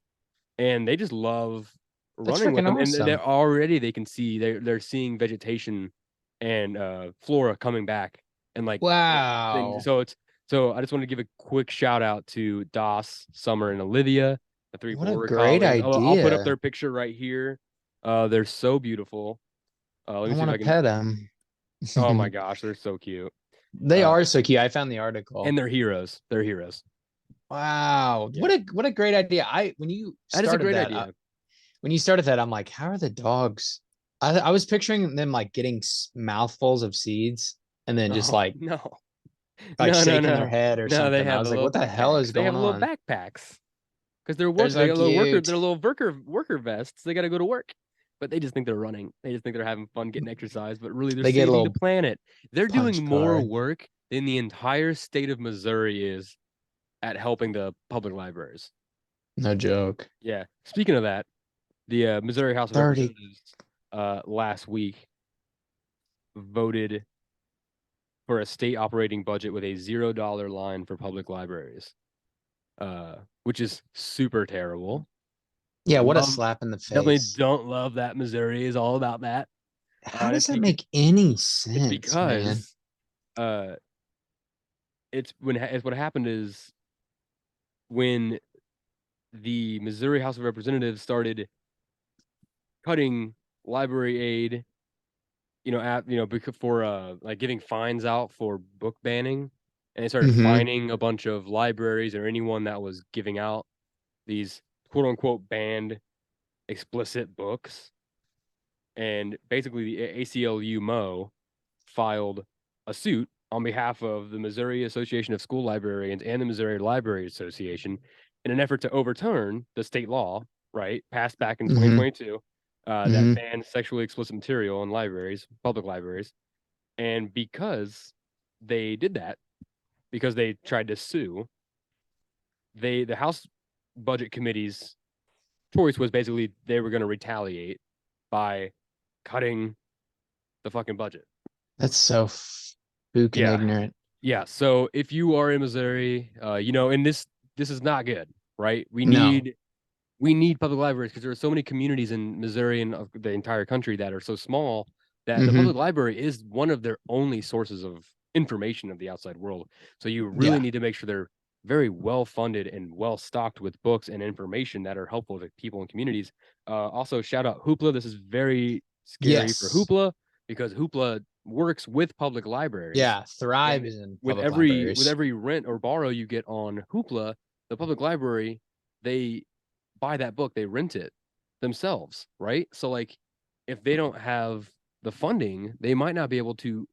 and they just love That's running with freaking them and awesome. they can see they're seeing vegetation and flora coming back and like things Wow. so I just want to give a quick shout out to Das, Summer, and Olivia, the three What a border great collies. I'll put up idea. their picture right here. They're so beautiful. Let I me see if want to I can. pet them. Oh my gosh, they're so cute. They uh are so cute. I found the article. and they're heroes, they're heroes. Wow. Yeah, What a great idea. I that is a great idea. when you started that, I'm like, how are the dogs? I was picturing them like getting mouthfuls of seeds and then just Oh no. like No, no, shaking their no. head or No, they something. I have the was like, little what the hell is backpacks. They have going little on? backpacks because They're they so got cute. they're little worker vests. They got to go to work, but they just think they're running. They just think they're having fun getting exercise, but really they're They get a saving the little planet. They're doing punch more card. work than the entire state of Missouri is at helping the public libraries. No joke. Yeah. Speaking of that, the Missouri House of 30. Representatives last week voted for a state operating budget with a $0 line for public libraries, which is super terrible. Yeah, what a Love, slap in the definitely face. don't love that Missouri is all about that. How And does that make any it's sense, man? because uh, it's what happened is when the Missouri House of Representatives started cutting library aid, for like giving fines out for book banning, and they started Mm-hmm. fining a bunch of libraries or anyone that was giving out these quote unquote banned explicit books. And basically, the ACLU-MO filed a suit on behalf of the Missouri Association of School Librarians and the Missouri Library Association in an effort to overturn the state law, right, passed back in Mm-hmm. 2022, that Mm-hmm. banned sexually explicit material in libraries, public libraries. And because they did that, because they tried to sue, the House Budget Committee's choice was basically they were going to retaliate by cutting the fucking budget. That's so fucking Yeah, ignorant. yeah. So if you are in Missouri, and this is not good, right? No. We need public libraries because there are so many communities in Missouri and the entire country that are so small that the Mm-hmm. public library is one of their only sources of information of the outside world. So you really Yeah. need to make sure they're very well funded and well stocked with books and information that are helpful to people and communities. Also, shout out Hoopla. This is very scary for Yes. Hoopla because Hoopla works with public libraries, Yeah. and Thrives in with public every libraries. rent or borrow you get on Hoopla, the public library, they buy that book, they rent it themselves, right? So like if they don't have the funding, they might not be able to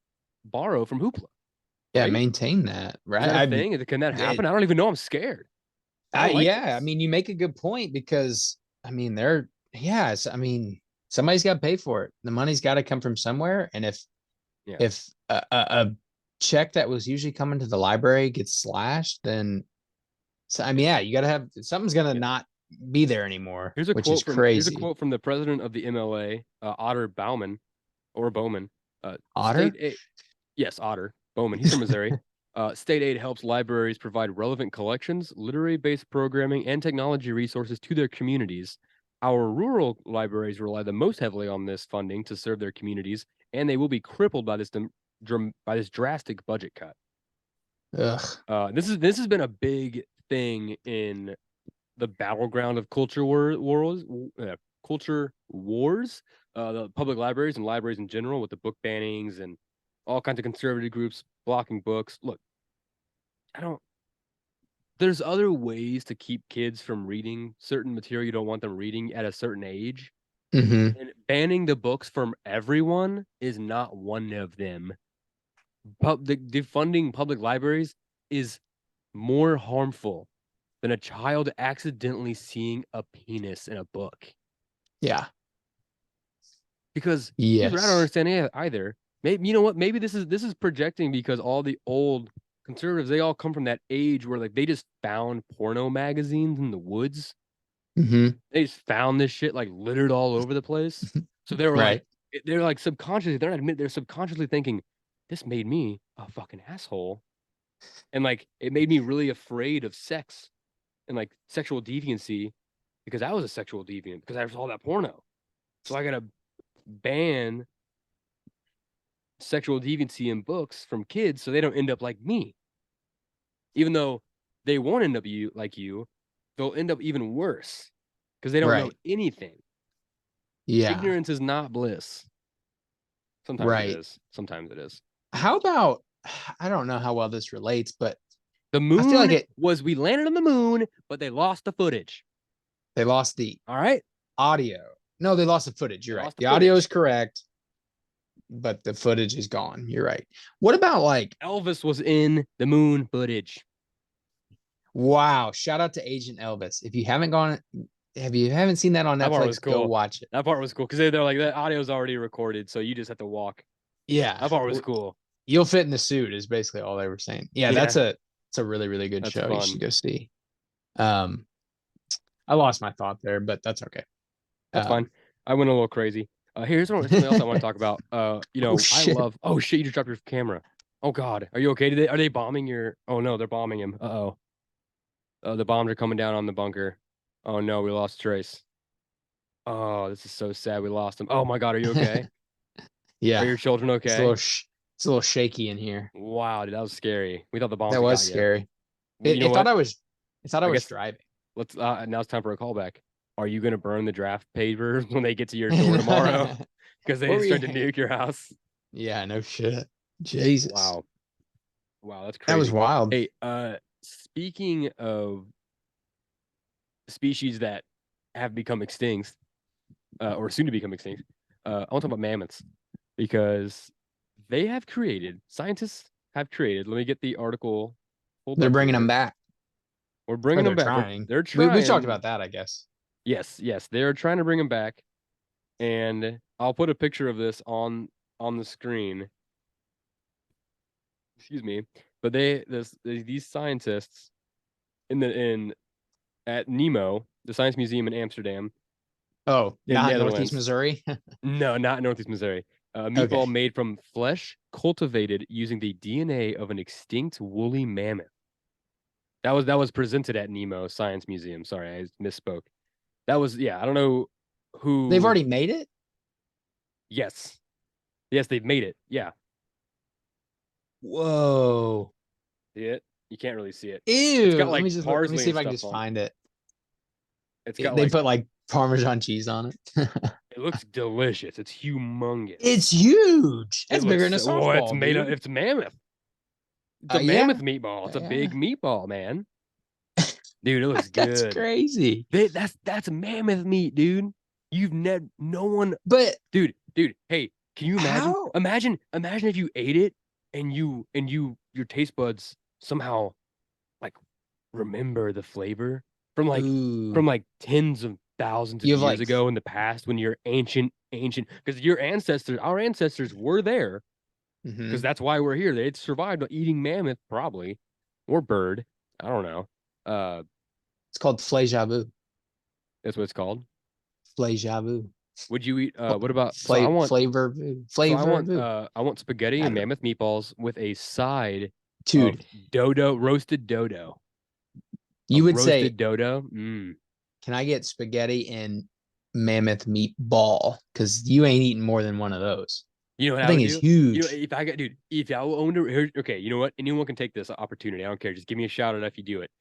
borrow from Hoopla, Yeah, right? maintain that, Is right? that a thing? Can that happen? It, I don't even know. I'm scared. I don't like yeah, I this. mean, you make a good point because I mean, yes, I mean, somebody's got to pay for it. The money's got to come from somewhere, and Yeah. if a check that was usually coming to the library gets slashed, then so I mean, yeah, you got to have something's gonna Yeah. not be there anymore, Here's a which is quote from crazy. the president of the MLA, Otter Bauman or Bowman. State Otter? aid, yes, Otter Bowman. He's from Missouri. State aid helps libraries provide relevant collections, literary-based programming, and technology resources to their communities. Our rural libraries rely the most heavily on this funding to serve their communities, and they will be crippled by this drastic budget cut. Ugh. This has been a big thing in the battleground of culture wars, the public libraries and libraries in general, with the book bannings and all kinds of conservative groups blocking books. Look, I don't. There's other ways to keep kids from reading certain material you don't want them reading at a certain age, Mm-hmm. and banning the books from everyone is not one of them. Defunding public libraries is more harmful than a child accidentally seeing a penis in a book. Yeah. Because here's what I don't Yes. understand either. Maybe you know what? Maybe this is projecting because all the old conservatives, they all come from that age where like they just found porno magazines in the woods. Mm-hmm. They just found this shit like littered all over the place. So Right. they're like subconsciously, they're not admit they're subconsciously thinking, this made me a fucking asshole. And like it made me really afraid of sex and like sexual deviancy because I was a sexual deviant because I saw that porno. So I gotta ban sexual deviancy in books from kids so they don't end up like me. Even though they won't end up like you, they'll end up even worse because they don't know Right. anything. Yeah. Ignorance is not bliss. Sometimes it Right. is. Sometimes it is. How about I don't know how well this relates, but The I feel like moon was we landed on the moon, but they lost the footage. they lost the All right. audio. No, they lost the footage. They You're right. lost the The audio footage. is correct, but the footage is gone. You're right. What about like Elvis was in the moon footage. wow, shout out to Agent Elvis. If you haven't gone haven't seen that on That part was Netflix, go cool. watch it. That part was cool because they're like that audio's already recorded, so you just have to walk. Yeah. That part was cool. You'll fit in the suit is basically all they were saying. Yeah, Yeah. It's a really, really good That's show. You should fun. go see. Um, I lost my thought there, but that's okay. That's fine. I went a little crazy. Something else I want to talk about. Oh I shit. love. Oh shit! You just dropped your camera. Oh God, are you okay today? Are they bombing your? Oh no, they're bombing him. Uh-oh. The bombs are coming down on the bunker. Oh no, we lost Trace. Oh, this is so sad. We lost him. Oh my God, are you okay? Are Yeah, your children it's a little okay? it's a little shaky in here. Wow, dude, that was scary. We thought the bombs That had was got you. scary. Well, you know It thought what? I I was guess driving. let's. Now it's time for a callback. Are you gonna burn the draft papers when they get to your door tomorrow? Because What they were start to you? nuke your house. Yeah, no shit. Jesus. Wow. Wow, that's That was crazy. wild. Hey, speaking of species that have become extinct, or soon to become extinct, I want to talk about mammoths because scientists have created, let me get the article pulled They're up bringing them here. back. We're Or bringing them they're back. trying. They're We've talked trying. about that, I guess. Yes, yes, they're trying to bring them back. And I'll put a picture of this on the screen. Excuse me. But these scientists in at Nemo, the Science Museum in Amsterdam, Oh, in not Northeast Netherlands. Missouri. No, not in Northeast Missouri. A Okay. meatball made from flesh cultivated using the DNA of an extinct woolly mammoth. That was presented at Nemo Science Museum. Sorry, I misspoke. That was yeah. I don't know They've who. already made it? Yes, yes, they've made it. Yeah, Whoa. see it. You can't really see it. It's Ew. got like Let me parsley see and if I can stuff just on. find it. It's got They like put like Parmesan cheese on it. it looks delicious. It's humongous. It's huge. It That's bigger looks than a well. It's softball, made of. dude. It's mammoth. It's a Yeah. mammoth meatball. It's a Yeah. big meatball, man. Dude, it looks That's good. crazy. That's mammoth meat, dude. You've never no one, But dude. Hey, can you imagine? how? Imagine if you ate it and your taste buds somehow like remember the flavor from Ooh. tens of thousands of You have years like, ago in the past when you're ancient because our ancestors were there because mhm. that's why we're here. They'd survived eating mammoth probably or bird. I don't know. Uh, It's called flaja vu. that's what it's called. Flaja vu. Would you eat what about so I want Flavor vu. so I Flavor want vu. I want spaghetti I and don't know. mammoth meatballs with a side of Dude, roasted dodo. A you would say, roasted dodo. Mm. can I get spaghetti and mammoth meatball? Because you ain't eating more than one of those. You know what That I thing would is do? You know, huge. if I got dude, if I owned a here, okay, you know what? Anyone can take this opportunity. I don't care. Just give me a shout out if you do it.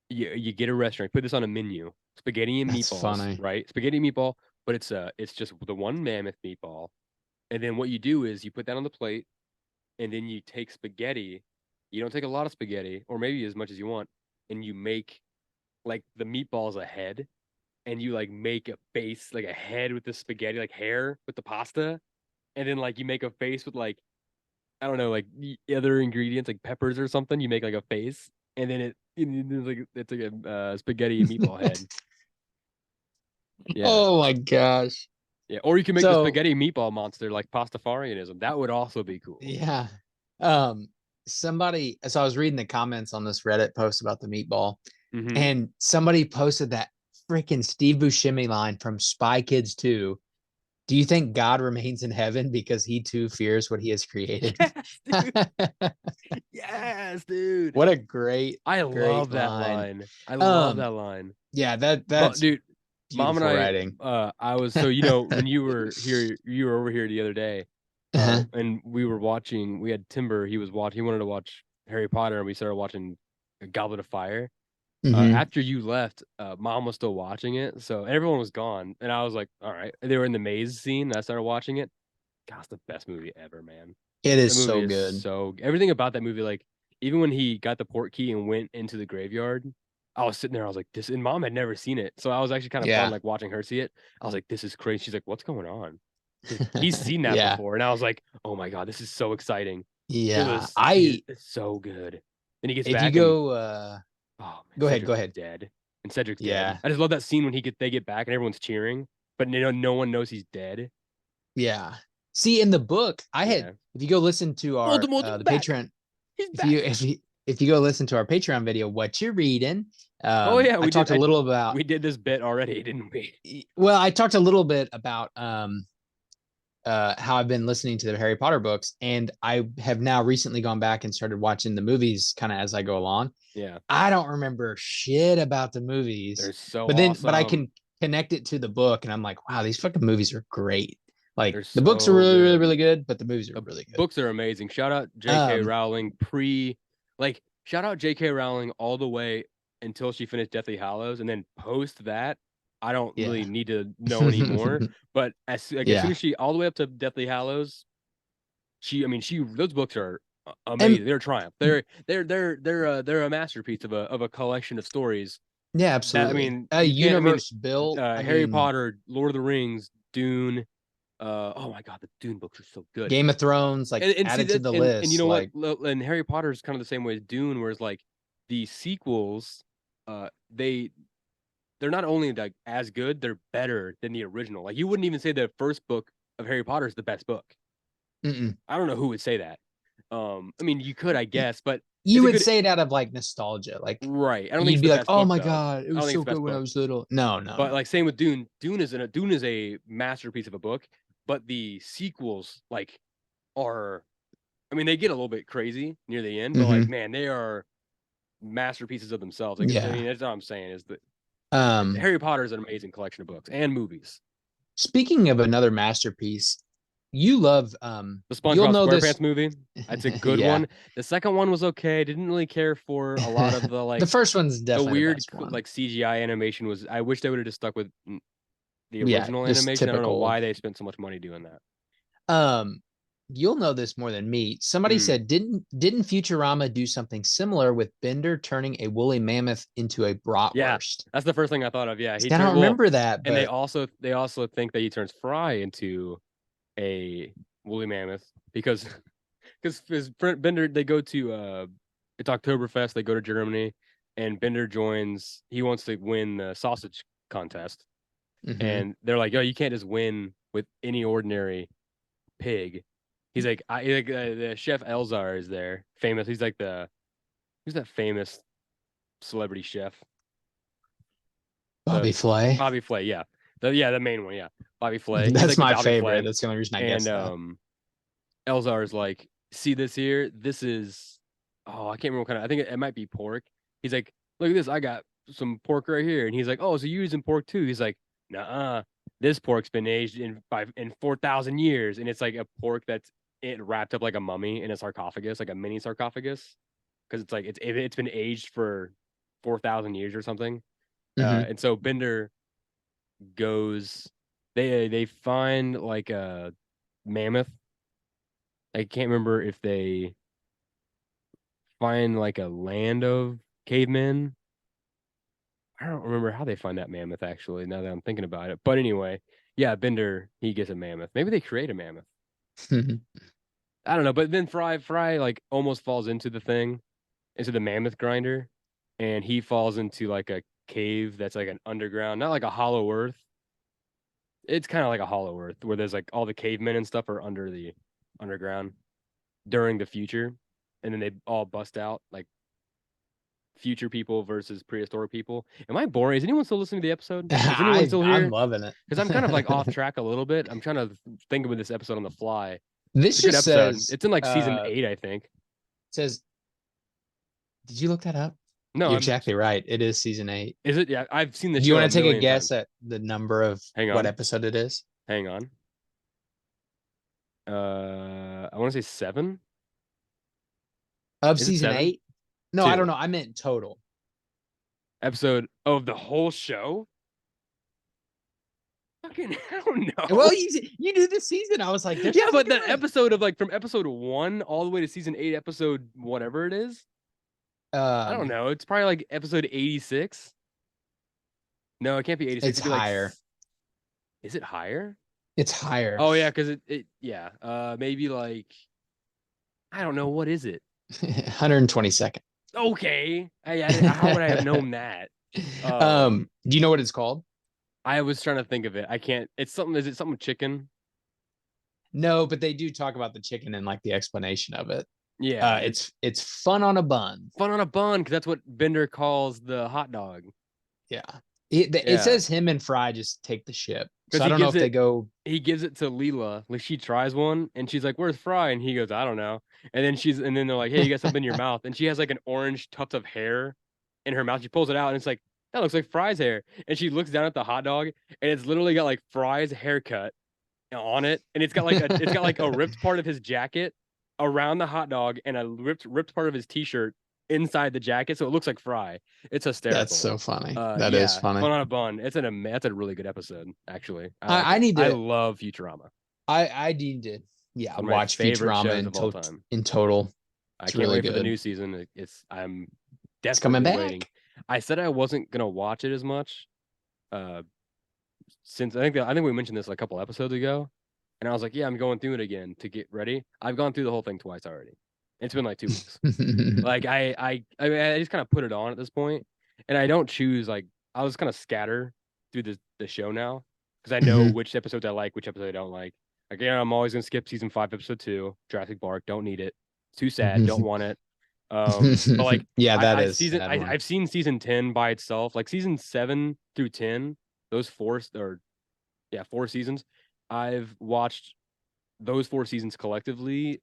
You get a restaurant, put this on a menu. Spaghetti and That's meatballs, funny. right? Spaghetti and meatball, but it's just the one mammoth meatball. And then what you do is you put that on the plate and then you take spaghetti. You don't take a lot of spaghetti, or maybe as much as you want, and you make like the meatballs a head, and you like make a face like a head with the spaghetti, like hair with the pasta, and then like you make a face with like I don't know, like other ingredients like peppers or something. You make like a face, and then it's like a spaghetti and meatball head. Yeah, Oh my gosh. yeah. Or you can make the So spaghetti meatball monster like Pastafarianism. That would also be cool. yeah. Um, so I was reading the comments on this Reddit post about the meatball, Mm-hmm. and somebody posted that freaking Steve Buscemi line from Spy Kids 2. Do you think God remains in heaven because he too fears what he has created? Yes, dude. Yes, dude. What a great, I great love that line. line. I love Um, that line. yeah, But that's dude, mom and beautiful writing. I was when you were here, you were over here the other day, Uh-huh. and we had Timber, he wanted to watch Harry Potter, and we started watching Goblet of Fire. Hmm. After you left, mom was still watching it, so everyone was gone, and I was like, all right. They were in the maze scene, and I started watching it. God, it's the best movie ever, man. It That is movie so is good. so everything about that movie, like even when he got the port key and went into the graveyard, I was sitting there, I was like, this and mom had never seen it. So I was actually kind of fun Yeah. like watching her see it. I was like, this is crazy. She's like, what's going on? She's like, he's seen that Yeah. before. And I was like, oh my God, this is so exciting. It Yeah. was dude, it's so good. Then he gets If you back and go oh man, go ahead, go Cedric's ahead. dead. And Cedric's dead. Yeah. I just love that scene when they get back and everyone's cheering, but no one knows he's dead. Yeah. See, in the book, Yeah. if you go listen to our Voldemort's the back. Patreon, He's if you back. if you go listen to our Patreon video, what you're reading, Oh yeah, I talked a little about. we did this bit already, didn't we? Well, I talked a little bit about how I've been listening to the Harry Potter books, and I have now recently gone back and started watching the movies kind of as I go along. Yeah, I don't remember shit about the they're movies, so but I awesome. can connect it to the book, and I'm like, wow, these fucking movies are great. Like They're the books are so really, really, good. really good, but the movies are The really good. books are amazing. Shout out J.K. Um, Rowling shout out J.K. Rowling all the way until she finished Deathly Hallows, and then post that, I don't really yeah, need to know anymore. But as soon yeah, as she all the way up to Deathly Hallows, she those books are and amazing. They're a triumph. They're a masterpiece of a collection of stories yeah, that absolutely. A you can't. universe built. I Harry mean, Potter, Lord of the Rings, Dune. Oh my God, the Dune books are so good. Game of Thrones, like And see added to that, the and you list. know what? Like, And Harry Potter is kind of the same way as Dune, whereas like the sequels, uh, they they're not only like as good, they're better than the original. Like you wouldn't even say the first book of Harry Potter is the best book. mm-mm. I don't know who would say that. I mean, you could, I guess, but You it's a would good say it out of like nostalgia. Like right. I don't think it's you'd the be like, best "Oh book my though. god, it I don't was think it's so the good best when I book. was little." No, no, But no. like same with Dune. Dune is a masterpiece of a book, but the sequels like are I mean, they get a little bit crazy near the end, but like Hmm. man, they are masterpieces of themselves. Like I Yeah. mean, that's what I'm saying is that Um, Harry Potter is an amazing collection of books and movies. Speaking of another masterpiece, you love The you'll SpongeBob know SquarePants this. movie, that's a good Yeah. one. The second one was okay. Didn't really care for a lot of The first one's the definitely the weird best one. like CGI animation was. I wish they would have just stuck with the Yeah, original just animation. I don't know typical. why they spent so much money doing that. Um, you'll know this more than me. Somebody Hmm. said, didn't Futurama do something similar with Bender turning a woolly mammoth into a Yeah, bratwurst? that's the first thing I thought of. Yeah, he See, I turned don't well, remember that, and but they also think that he turns Fry into a woolly mammoth because Bender they go to it's Oktoberfest, they go to Germany, and Bender joins. He wants to win the sausage contest, mhm. and they're like, "Yo, you can't just win with any ordinary pig." He's like the chef Elzar is there, famous. He's like the who's that famous celebrity chef? Bobby The Flay. Bobby Flay, yeah, the main one, yeah, Bobby Flay. He's That's like the my Bobby favorite. Flay, That's the only reason I and guessed that. Elzar is like, see this here? This is, oh, I can't remember what kind of, I think it might be pork. He's like, look at this. I got some pork right here. And he's like, oh, so you're using pork too? He's like, nah, this pork's been aged in 4,000 years. And it's like a pork that's it wrapped up like a mummy in a sarcophagus, like a mini sarcophagus. Cause it's like, it's been aged for 4,000 years or something. Hmm. And so Bender goes, they find like a mammoth. I can't remember if they find like a land of cavemen. I don't remember how they find that mammoth actually, now that I'm thinking about it. But anyway, yeah, Bender, he gets a mammoth. Maybe they create a mammoth. I don't know, but then Fry like almost falls into the thing, into the mammoth grinder, and he falls into like a cave that's like an underground, not like a hollow earth. It's kind of like a hollow earth where there's like all the cavemen and stuff are under the underground during the future, and then they all bust out like future people versus prehistoric people. Am I boring? Is anyone still listening to the episode? Is anyone still I'm here? loving Because I'm kind of like off it. track a little bit. I'm trying to think of this episode on the fly. It's This a good just episode. says It's in like season 8, I think. says, did you look that up? No, You're I'm. exactly right. It is season 8. Is it? Yeah, I've seen the Do you show a want to take a million guess times. at the number of Hang what on, episode it is? hang on. I want to say 7. Of Is it season 7? 8? No, I don't 2 know. I meant total. episode of the whole show. Fucking hell Well, no. you do the season. I was like, there's Yeah, no but fucking the way. episode of like from episode 1 all the way to season 8, episode whatever it is. I don't Um, know. It's probably like episode 86. No, it can't be 86. it's It'd be like, higher. is it higher? It's higher. Oh yeah, because yeah. Maybe like I don't know. What is it? 122nd. Okay. How would I have known that? Do you know what it's called? I was trying to think of it. I can't. It's something. Is it something with chicken? No, but they do talk about the chicken and like the explanation of it. Yeah, It's fun on a bun. fun on a bun because that's what Bender calls the hot dog. Yeah. It Yeah, says him and Fry just take the ship. because So I don't know if they go. he gives it to Leela. Like she tries one and she's like, "Where's Fry?" And he goes, "I don't know." And then they're like, "Hey, you got something in your mouth?" And she has like an orange tuft of hair in her mouth. She pulls it out and it's like that looks like Fry's hair. And she looks down at the hot dog and it's literally got like Fry's haircut on it, and it's got like a ripped part of his jacket around the hot dog and a ripped part of his t-shirt inside the jacket, so it looks like Fry. It's That's hysterical. so funny. That is Yeah, funny. fun on a bun. That's a really good episode, actually. I like I it. need I to. love Futurama. I need to. Yeah, One of my watch favorite Futurama shows of all time. in total. I It's can't really wait for the good. new season. It's I'm It's coming desperately waiting. back. I said I wasn't gonna watch it as much, uh, since I think we mentioned this like a couple episodes ago, and I was like, yeah, I'm going through it again to get ready. I've gone through the whole thing twice already. It's been like 2 weeks. Like I just kind of put it on at this point, and I don't choose like I was kind of scatter through the show now because I know Mhm. which episodes I like, which episodes I don't like. Again, I'm always gonna skip season 5, episode 2, Jurassic Park. Don't need it. It's too sad. Don't want it. But like Yeah, that is a sad one. I've seen season 10 by itself, like season 7 through 10, those four or yeah, 4 seasons. I've watched those 4 seasons collectively,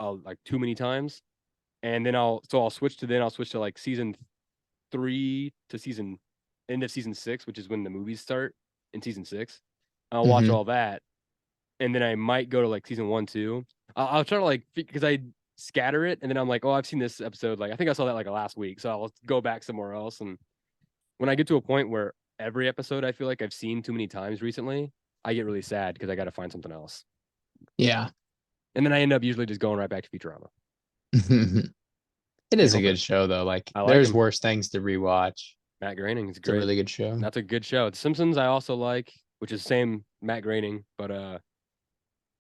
like too many times, and then I'll switch to like season 3 to season end of season 6, which is when the movies start in season 6. I'll watch Mhm. all that, and then I might go to like season 1, 2. I'll try to like because I scatter it, and then I'm like, oh, I've seen this episode. Like I think I saw that like last week, so I'll go back somewhere else. And when I get to a point where every episode I feel like I've seen too many times recently, I get really sad because I got to find something else. Yeah. And then I end up usually just going right back to Futurama. It I mean, is a hopefully, good show though. Like I like there's him. worse things to rewatch. Matt Groening is It's a great. really good show. That's a good show. The Simpsons I also like, which is same Matt Groening, but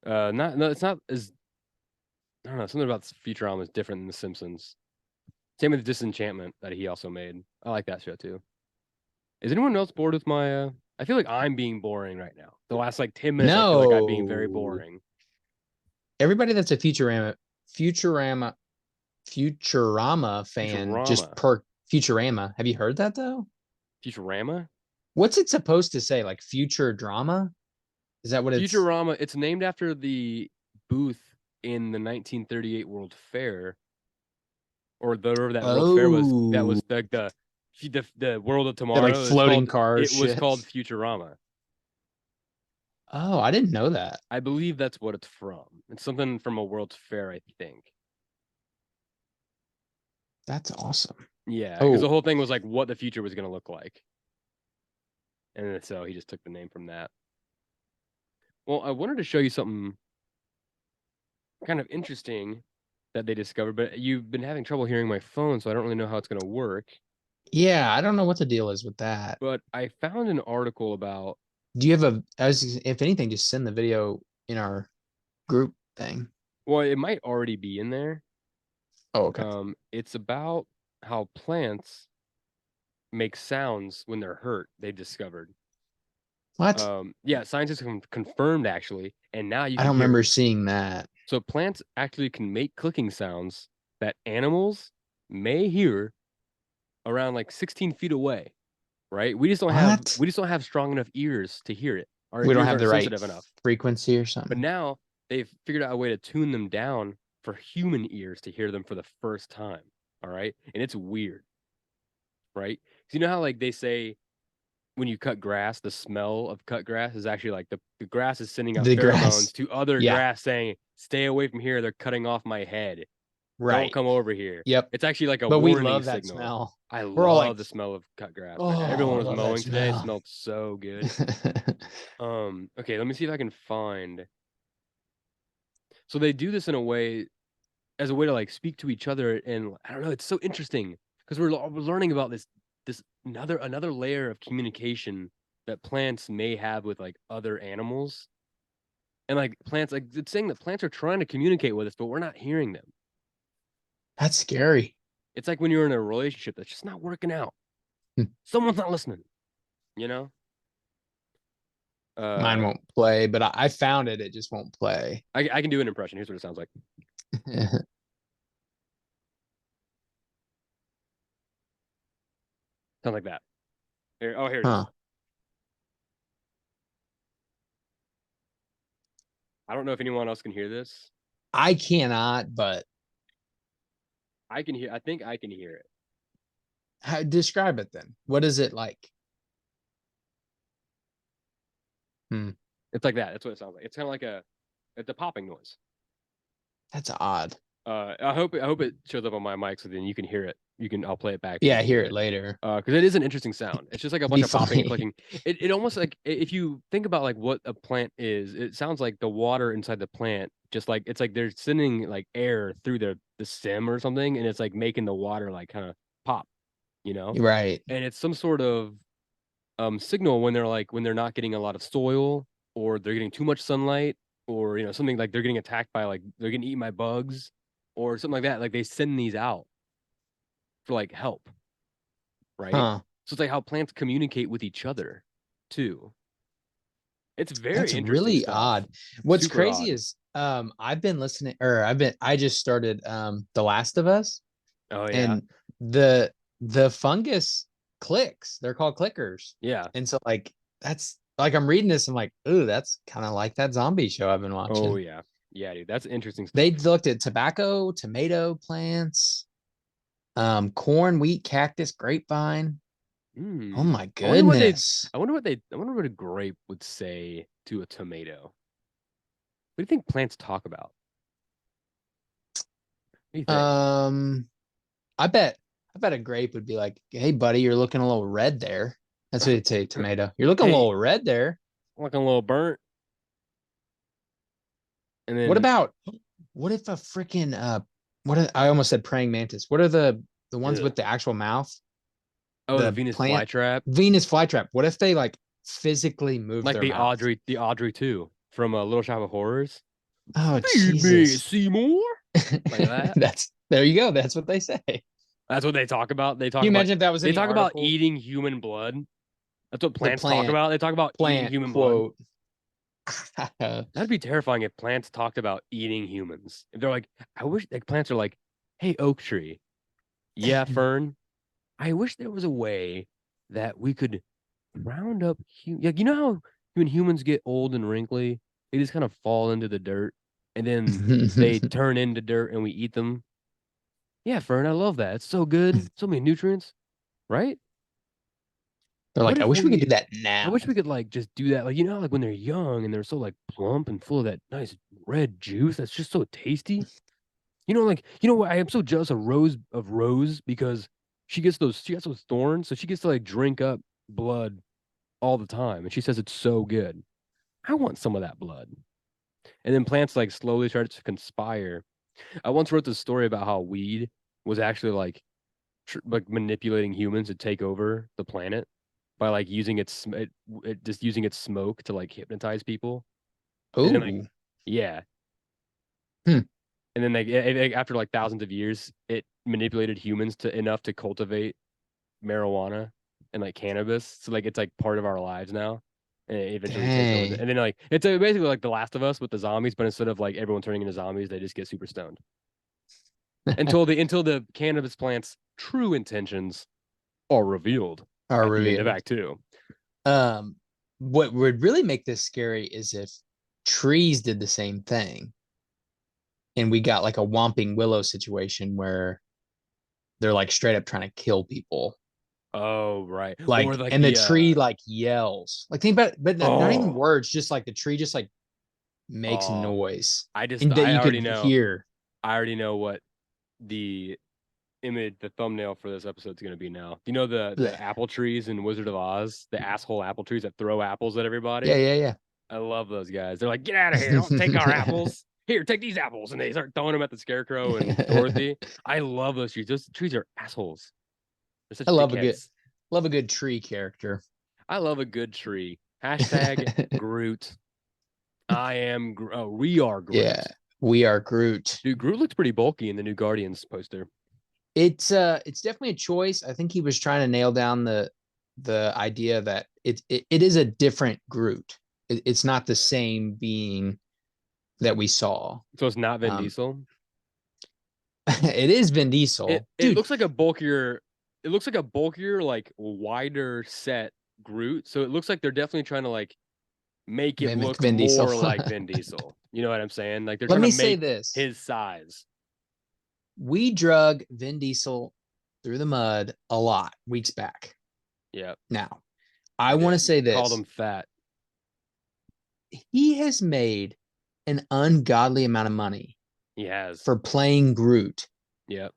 not no, it's not as I don't know. Something about Futurama is different than The Simpsons. Same with Disenchantment that he also made. I like that show too. Is anyone else bored with my? I feel like I'm being boring right now. The last like 10 minutes, I feel like I'm being very No. boring. Everybody that's a Futurama Futurama fan just Futurama, per Futurama. Have you heard that though? Futurama, What's it supposed to say? Like future drama? Is that what it's? Futurama. It's named after the booth in the 1938 World Fair, or whatever that World Fair was. That Oh, was the World of they're like Tomorrow. floating car It was called ships. Futurama. Oh, I didn't know that. I believe that's what it's from. It's something from a World's Fair, I think. That's awesome. Yeah, because the Oh, whole thing was like what the future was going to look like, and so he just took the name from that. Well, I wanted to show you something kind of interesting that they discovered, but you've been having trouble hearing my phone, so I don't really know how it's going to work. yeah. I don't know what the deal is with that. But I found an article about, Do you have a? If anything, just send the video in our group thing. well, it might already be in there. Oh, okay. It's about how plants make sounds when they're hurt. They've discovered. What? Yeah, scientists have confirmed actually, and now you I can don't hear it. remember seeing that. So plants actually can make clicking sounds that animals may hear around like 16 feet away, right? What? We just don't have strong enough ears to hear it. Our We don't ears have aren't the right sensitive enough. frequency or But something. now they've figured out a way to tune them down for human ears to hear them for the first time. All right. And it's weird, right? So you know how like they say when you cut grass, the smell of cut grass is actually like the grass is sending out The pheromones grass. to other Yeah. grass saying, stay away from here. They're cutting off my head. Don't Right. come over here. Yep. It's actually like a But we warning love that signal. smell. I We're all like, love the smell of cut grass. oh, Everyone I was love that mowing today. It smell. smelled so good. Okay, let me see if I can find. So they do this in a way as a way to like speak to each other, and I don't know, it's so interesting because we're learning about this another layer of communication that plants may have with like other animals. And like plants, like it's saying that plants are trying to communicate with us, but we're not hearing them. That's scary. It's like when you're in a relationship that's just not working out. Someone's not listening, you know? Mine Uh, won't play, but I found it. It just won't play. I can do an impression. Here's what it sounds like. Sounds like that. Here, oh, here it is. Huh. I don't know if anyone else can hear this. I cannot, but I can hear. I think I can hear it. describe it then. What is it like? Hmm. It's like that. That's what it sounds like. It's kind of like it's a popping noise. That's odd. I hope it shows up on my mic so then you can hear it. I'll play it back so you Yeah, I can hear hear it it. later. Because it is an interesting sound. It's just like a It'd bunch be of popping and funny. clicking. It almost like if you think about like what a plant is, it sounds like the water inside the plant, just like it's like they're sending like air through the stem or something, and it's like making the water like kind of pop, you know? Right. And it's some sort of signal when they're not getting a lot of soil or they're getting too much sunlight or something like they're getting attacked by like they're getting eaten by bugs or something like that. Like they send these out for like help, right? Huh. So it's like how plants communicate with each other too. It's very That's interesting really stuff. odd. What's Super crazy odd. is I've been listening or I just started The Last of Us, Oh yeah. and the fungus clicks. They're called clickers. Yeah. And so like that's like I'm reading this, I'm like, ooh, that's kind of like that zombie show I've been Oh watching. yeah. Yeah, dude. That's interesting They stuff. looked at tobacco, tomato plants, corn, wheat, cactus, grapevine. Oh Hmm. my I wonder what they goodness. I wonder what a grape would say to a tomato. What do you think plants talk about? What do you think? Um, I bet I bet a grape would be like, hey buddy, you're looking a little red there. That's what it'd say, tomato. You're looking a Hey, little red there. looking a little burnt. And What then, about what if a freaking I almost said praying mantis. What are the ones ugh. with the actual mouth? Oh, the The Venus plant flytrap, Venus flytrap. What if they like physically move like their mouth? The Audrey too, from Little Shop of Horrors. Oh Feed me, Jesus. Seymour. Like that. That's there you go. That's what they say. Can That's what they talk about. you imagine if that was in They the talk about article? eating human blood. That's what The plants talk about. They talk about eating plant human blood. quote. That'd be terrifying if plants talked about eating humans. If they're like, I wish like plants are like, hey, oak tree. Yeah, fern. I wish there was a way that we could round up like how when humans get old and wrinkly, they just kind of fall into the dirt and then they turn into dirt and we eat them. Yeah, Fern, I love that. It's so good. So many nutrients, right? They're What like, I if wish we could do we that I now. wish we could like just do that. Like like when they're young and they're so like plump and full of that nice red juice that's just so tasty. Like what I am so jealous of Rose because she gets those thorns, so she gets to like drink up blood all the time, and she says it's so good. I want some of that blood. And then plants like slowly start to conspire. I once wrote this story about how weed was actually like manipulating humans to take over the planet by like using it just using its smoke to like hypnotize people. And then like Oh, yeah, hmm. and then after like thousands of years, it manipulated humans to enough to cultivate marijuana and like cannabis. So like it's like part of our lives now. And it eventually takes over. Dang. And then like it's basically like The Last of Us with the zombies, but instead of like everyone turning into zombies, they just get super stoned until the cannabis plant's true intentions are revealed Are at the end of revealed. Act Two. Um, what would really make this scary is if trees did the same thing and we got like a Whomping Willow situation where they're like straight up trying to kill people. Oh right, or Like, like and the the tree like yells. Like, think about it, but not even oh words, just like the tree just like makes oh noise I just and that you could hear. I already know what the the thumbnail for this episode is going to be now. Do you know the Bleh. apple trees in Wizard of Oz? The asshole apple trees that throw apples at Yeah, everybody. yeah, I love those guys. They're like, get out of here! Don't take our yeah. apples. Here, take these apples, and they start throwing them at the Scarecrow and Dorothy. I love those trees. Those trees are assholes. They're I such dickheads. love a good tree character. I love a good tree. Hashtag Groot. we are Yeah, Groot. we are Groot. Dude, Groot looks pretty bulky in the new Guardians poster. It's definitely a choice. I think he was trying to nail down the idea that it is a different Groot. It's not the same being that we saw. So it's not Vin Um, Diesel. it is Vin It Diesel, it dude. looks like a bulkier. it looks like a bulkier, like wider set Groot. So it looks like they're definitely trying to like make it Mimic look Vin Diesel. more like Vin Diesel. You know what I'm saying? Like they're Let trying to me say make this. his size. We drug Vin Diesel through the mud a lot weeks back. Yeah, Now, we I want to did. say Called this. him fat. He has made an ungodly amount of money He has. for playing Groot, Yep.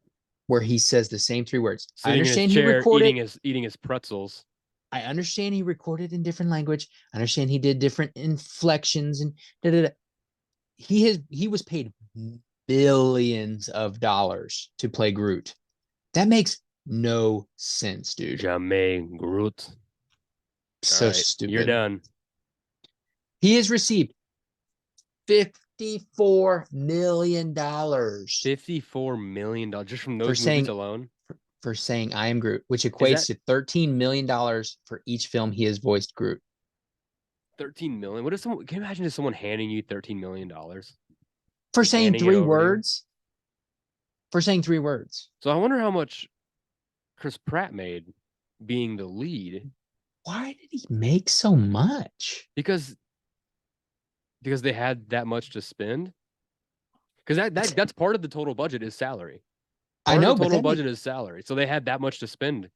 where he says the same three words. I Sitting in his understand he chair, recorded. eating his pretzels. I understand he recorded in different language. I understand he did different inflections and da, da, da. He was paid billions of dollars to play Groot. That makes no sense, dude. Jermaine Groot. All So right, you're stupid. done. He has received $54 million $54 million just from for those movies saying alone. for saying I am Groot, which Is equates that to $13 million for each film he has voiced Groot. 13 million? What if someone can you imagine just someone handing you $13 million? For Just saying handing it three over to you. words. For saying three words. So I wonder how much Chris Pratt made being the lead Why did he make so much? because they had that much to spend. Because that's part of the total budget is salary. I Part of the know, but total that budget make is salary. So they had that much to spend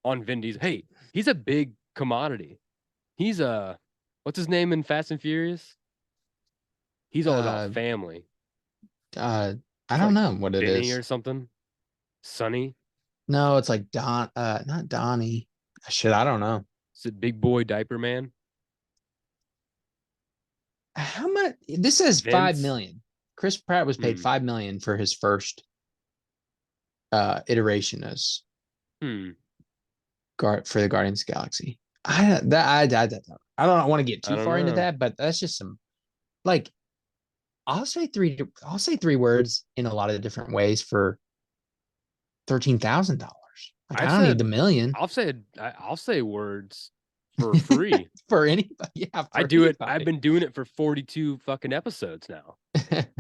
on Vin Diesel. Hey, he's a big commodity. He's a what's his name in Fast and Furious? He's all about uh family. uh I It's don't like know what it Benny is. or something. Sonny. No, it's like not Donnie. Shit, I don't know. Is it Big Boy Diaper Man? How much? This says five Vince. million. Chris Pratt was paid Hmm. 5 million for his first iteration as Hmm. guard for the Guardians of the Galaxy. I don't want to get I too don't far into know. that, but that's just some like I'll say three words in a lot of different ways for $13,000. Like I've I don't need said the million I'll say words for free. for anybody. Yeah, I for do it. I've anybody. been doing it for 42 fucking episodes now.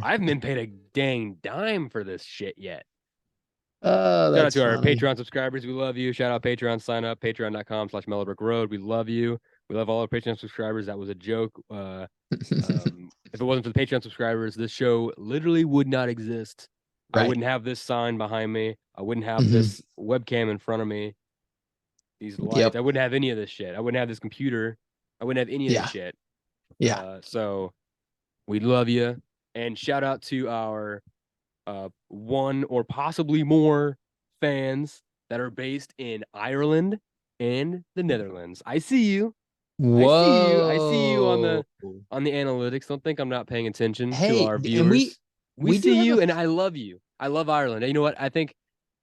I haven't been paid a dang dime for this shit yet. Oh, Shout out that's to our funny. Patreon subscribers. We love you. Shout out Patreon. Sign up. Patreon.com/MellowBrickRoad. We love you. We love all our Patreon subscribers. That was a joke. If it wasn't for the Patreon subscribers, this show literally would not exist. I Right. wouldn't have this sign behind me. I wouldn't have Mhm. this webcam in front of me. These lights. Yep. I wouldn't have any of this shit. I wouldn't have this computer. I wouldn't have any of this Yeah. shit. Yeah. So we love you. And shout out to our one or possibly more fans that are based in Ireland and the Netherlands. I see you. I see you. I see you on Whoa. the analytics. Don't think I'm not paying attention to Hey, our and we viewers. We we do see have you, and I love you. I love Ireland. And you know what? I think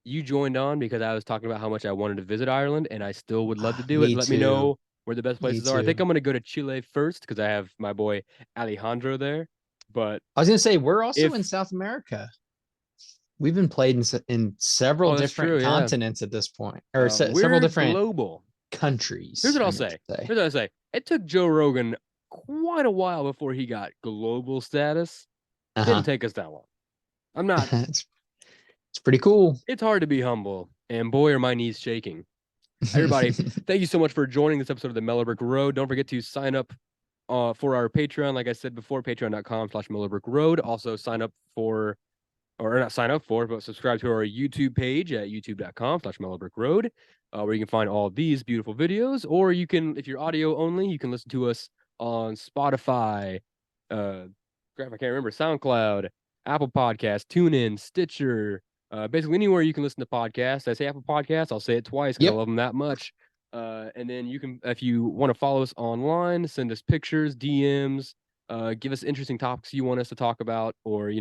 you joined on because I was talking about how much I wanted to visit Ireland, and I still would love to do it. me Let me too. know where the best Me places are. I think too. I'm gonna go to Chile first because I have my boy Alejandro there. But I was gonna say we're also in if South America. We've been played in several oh, that's different true, yeah. continents at this point, or several We're different global. Here's countries. what I I'll meant to say. say. Here's what I say. It took Joe Rogan quite a while before he got global status. Uh Didn't huh. take us that long. I'm not. It's pretty cool. It's hard to be humble, and boy, are my knees shaking. Everybody, thank you so much for joining this episode of the Mellow Brick Road. Don't forget to sign up for our Patreon. Like I said before, patreon.com/mellowbrickroad. Also sign up for, or not sign up for, but subscribe to our YouTube page at youtube.com/mellowbrickroad, where you can find all these beautiful videos. Or you can, if you're audio only, you can listen to us on Spotify, crap, I can't remember, SoundCloud, Apple Podcasts, TuneIn, Stitcher, basically anywhere you can listen to podcasts. I say Apple Podcasts, I'll say it twice because I Yep. love them that much. And then you can, if you want to follow us online, send us pictures, DMs, give us interesting topics you want us to talk about, or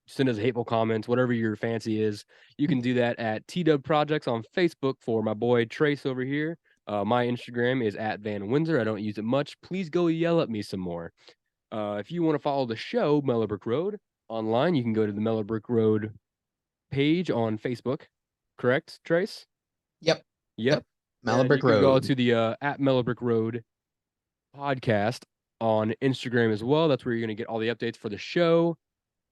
send us hateful comments, whatever your fancy is. You can do that at TW Projects on Facebook for my boy Trace over here. My Instagram is at Van Windsor. I don't use it much. Please go yell at me some more. If you want to follow the show, Mellow Brick Road, online, you can go to the Mellow Brick Road page on Facebook. Correct, Trace? Yep. Yep. Yep. And you Malabrick can go Road. to the at Mellow Brick Road podcast on Instagram as well. That's where you're going to get all the updates for the show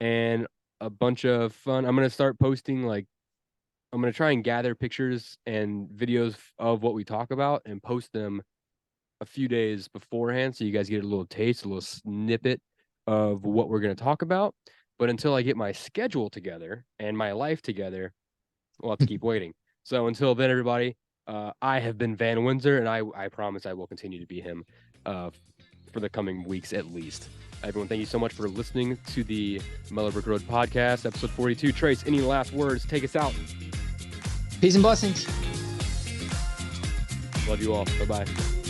and a bunch of fun. I'm going to start posting like I'm gonna try and gather pictures and videos of what we talk about and post them a few days beforehand, so you guys get a little taste, a little snippet of what we're gonna talk about. But until I get my schedule together and my life together, we'll have to keep waiting. So until then, everybody, I have been Van Windsor, and I promise I will continue to be him for the coming weeks at least. Everyone, thank you so much for listening to the Mellow Brick Road podcast, episode 42. Trace, any last words? Take us out. Peace and blessings. Love you all. Bye-bye.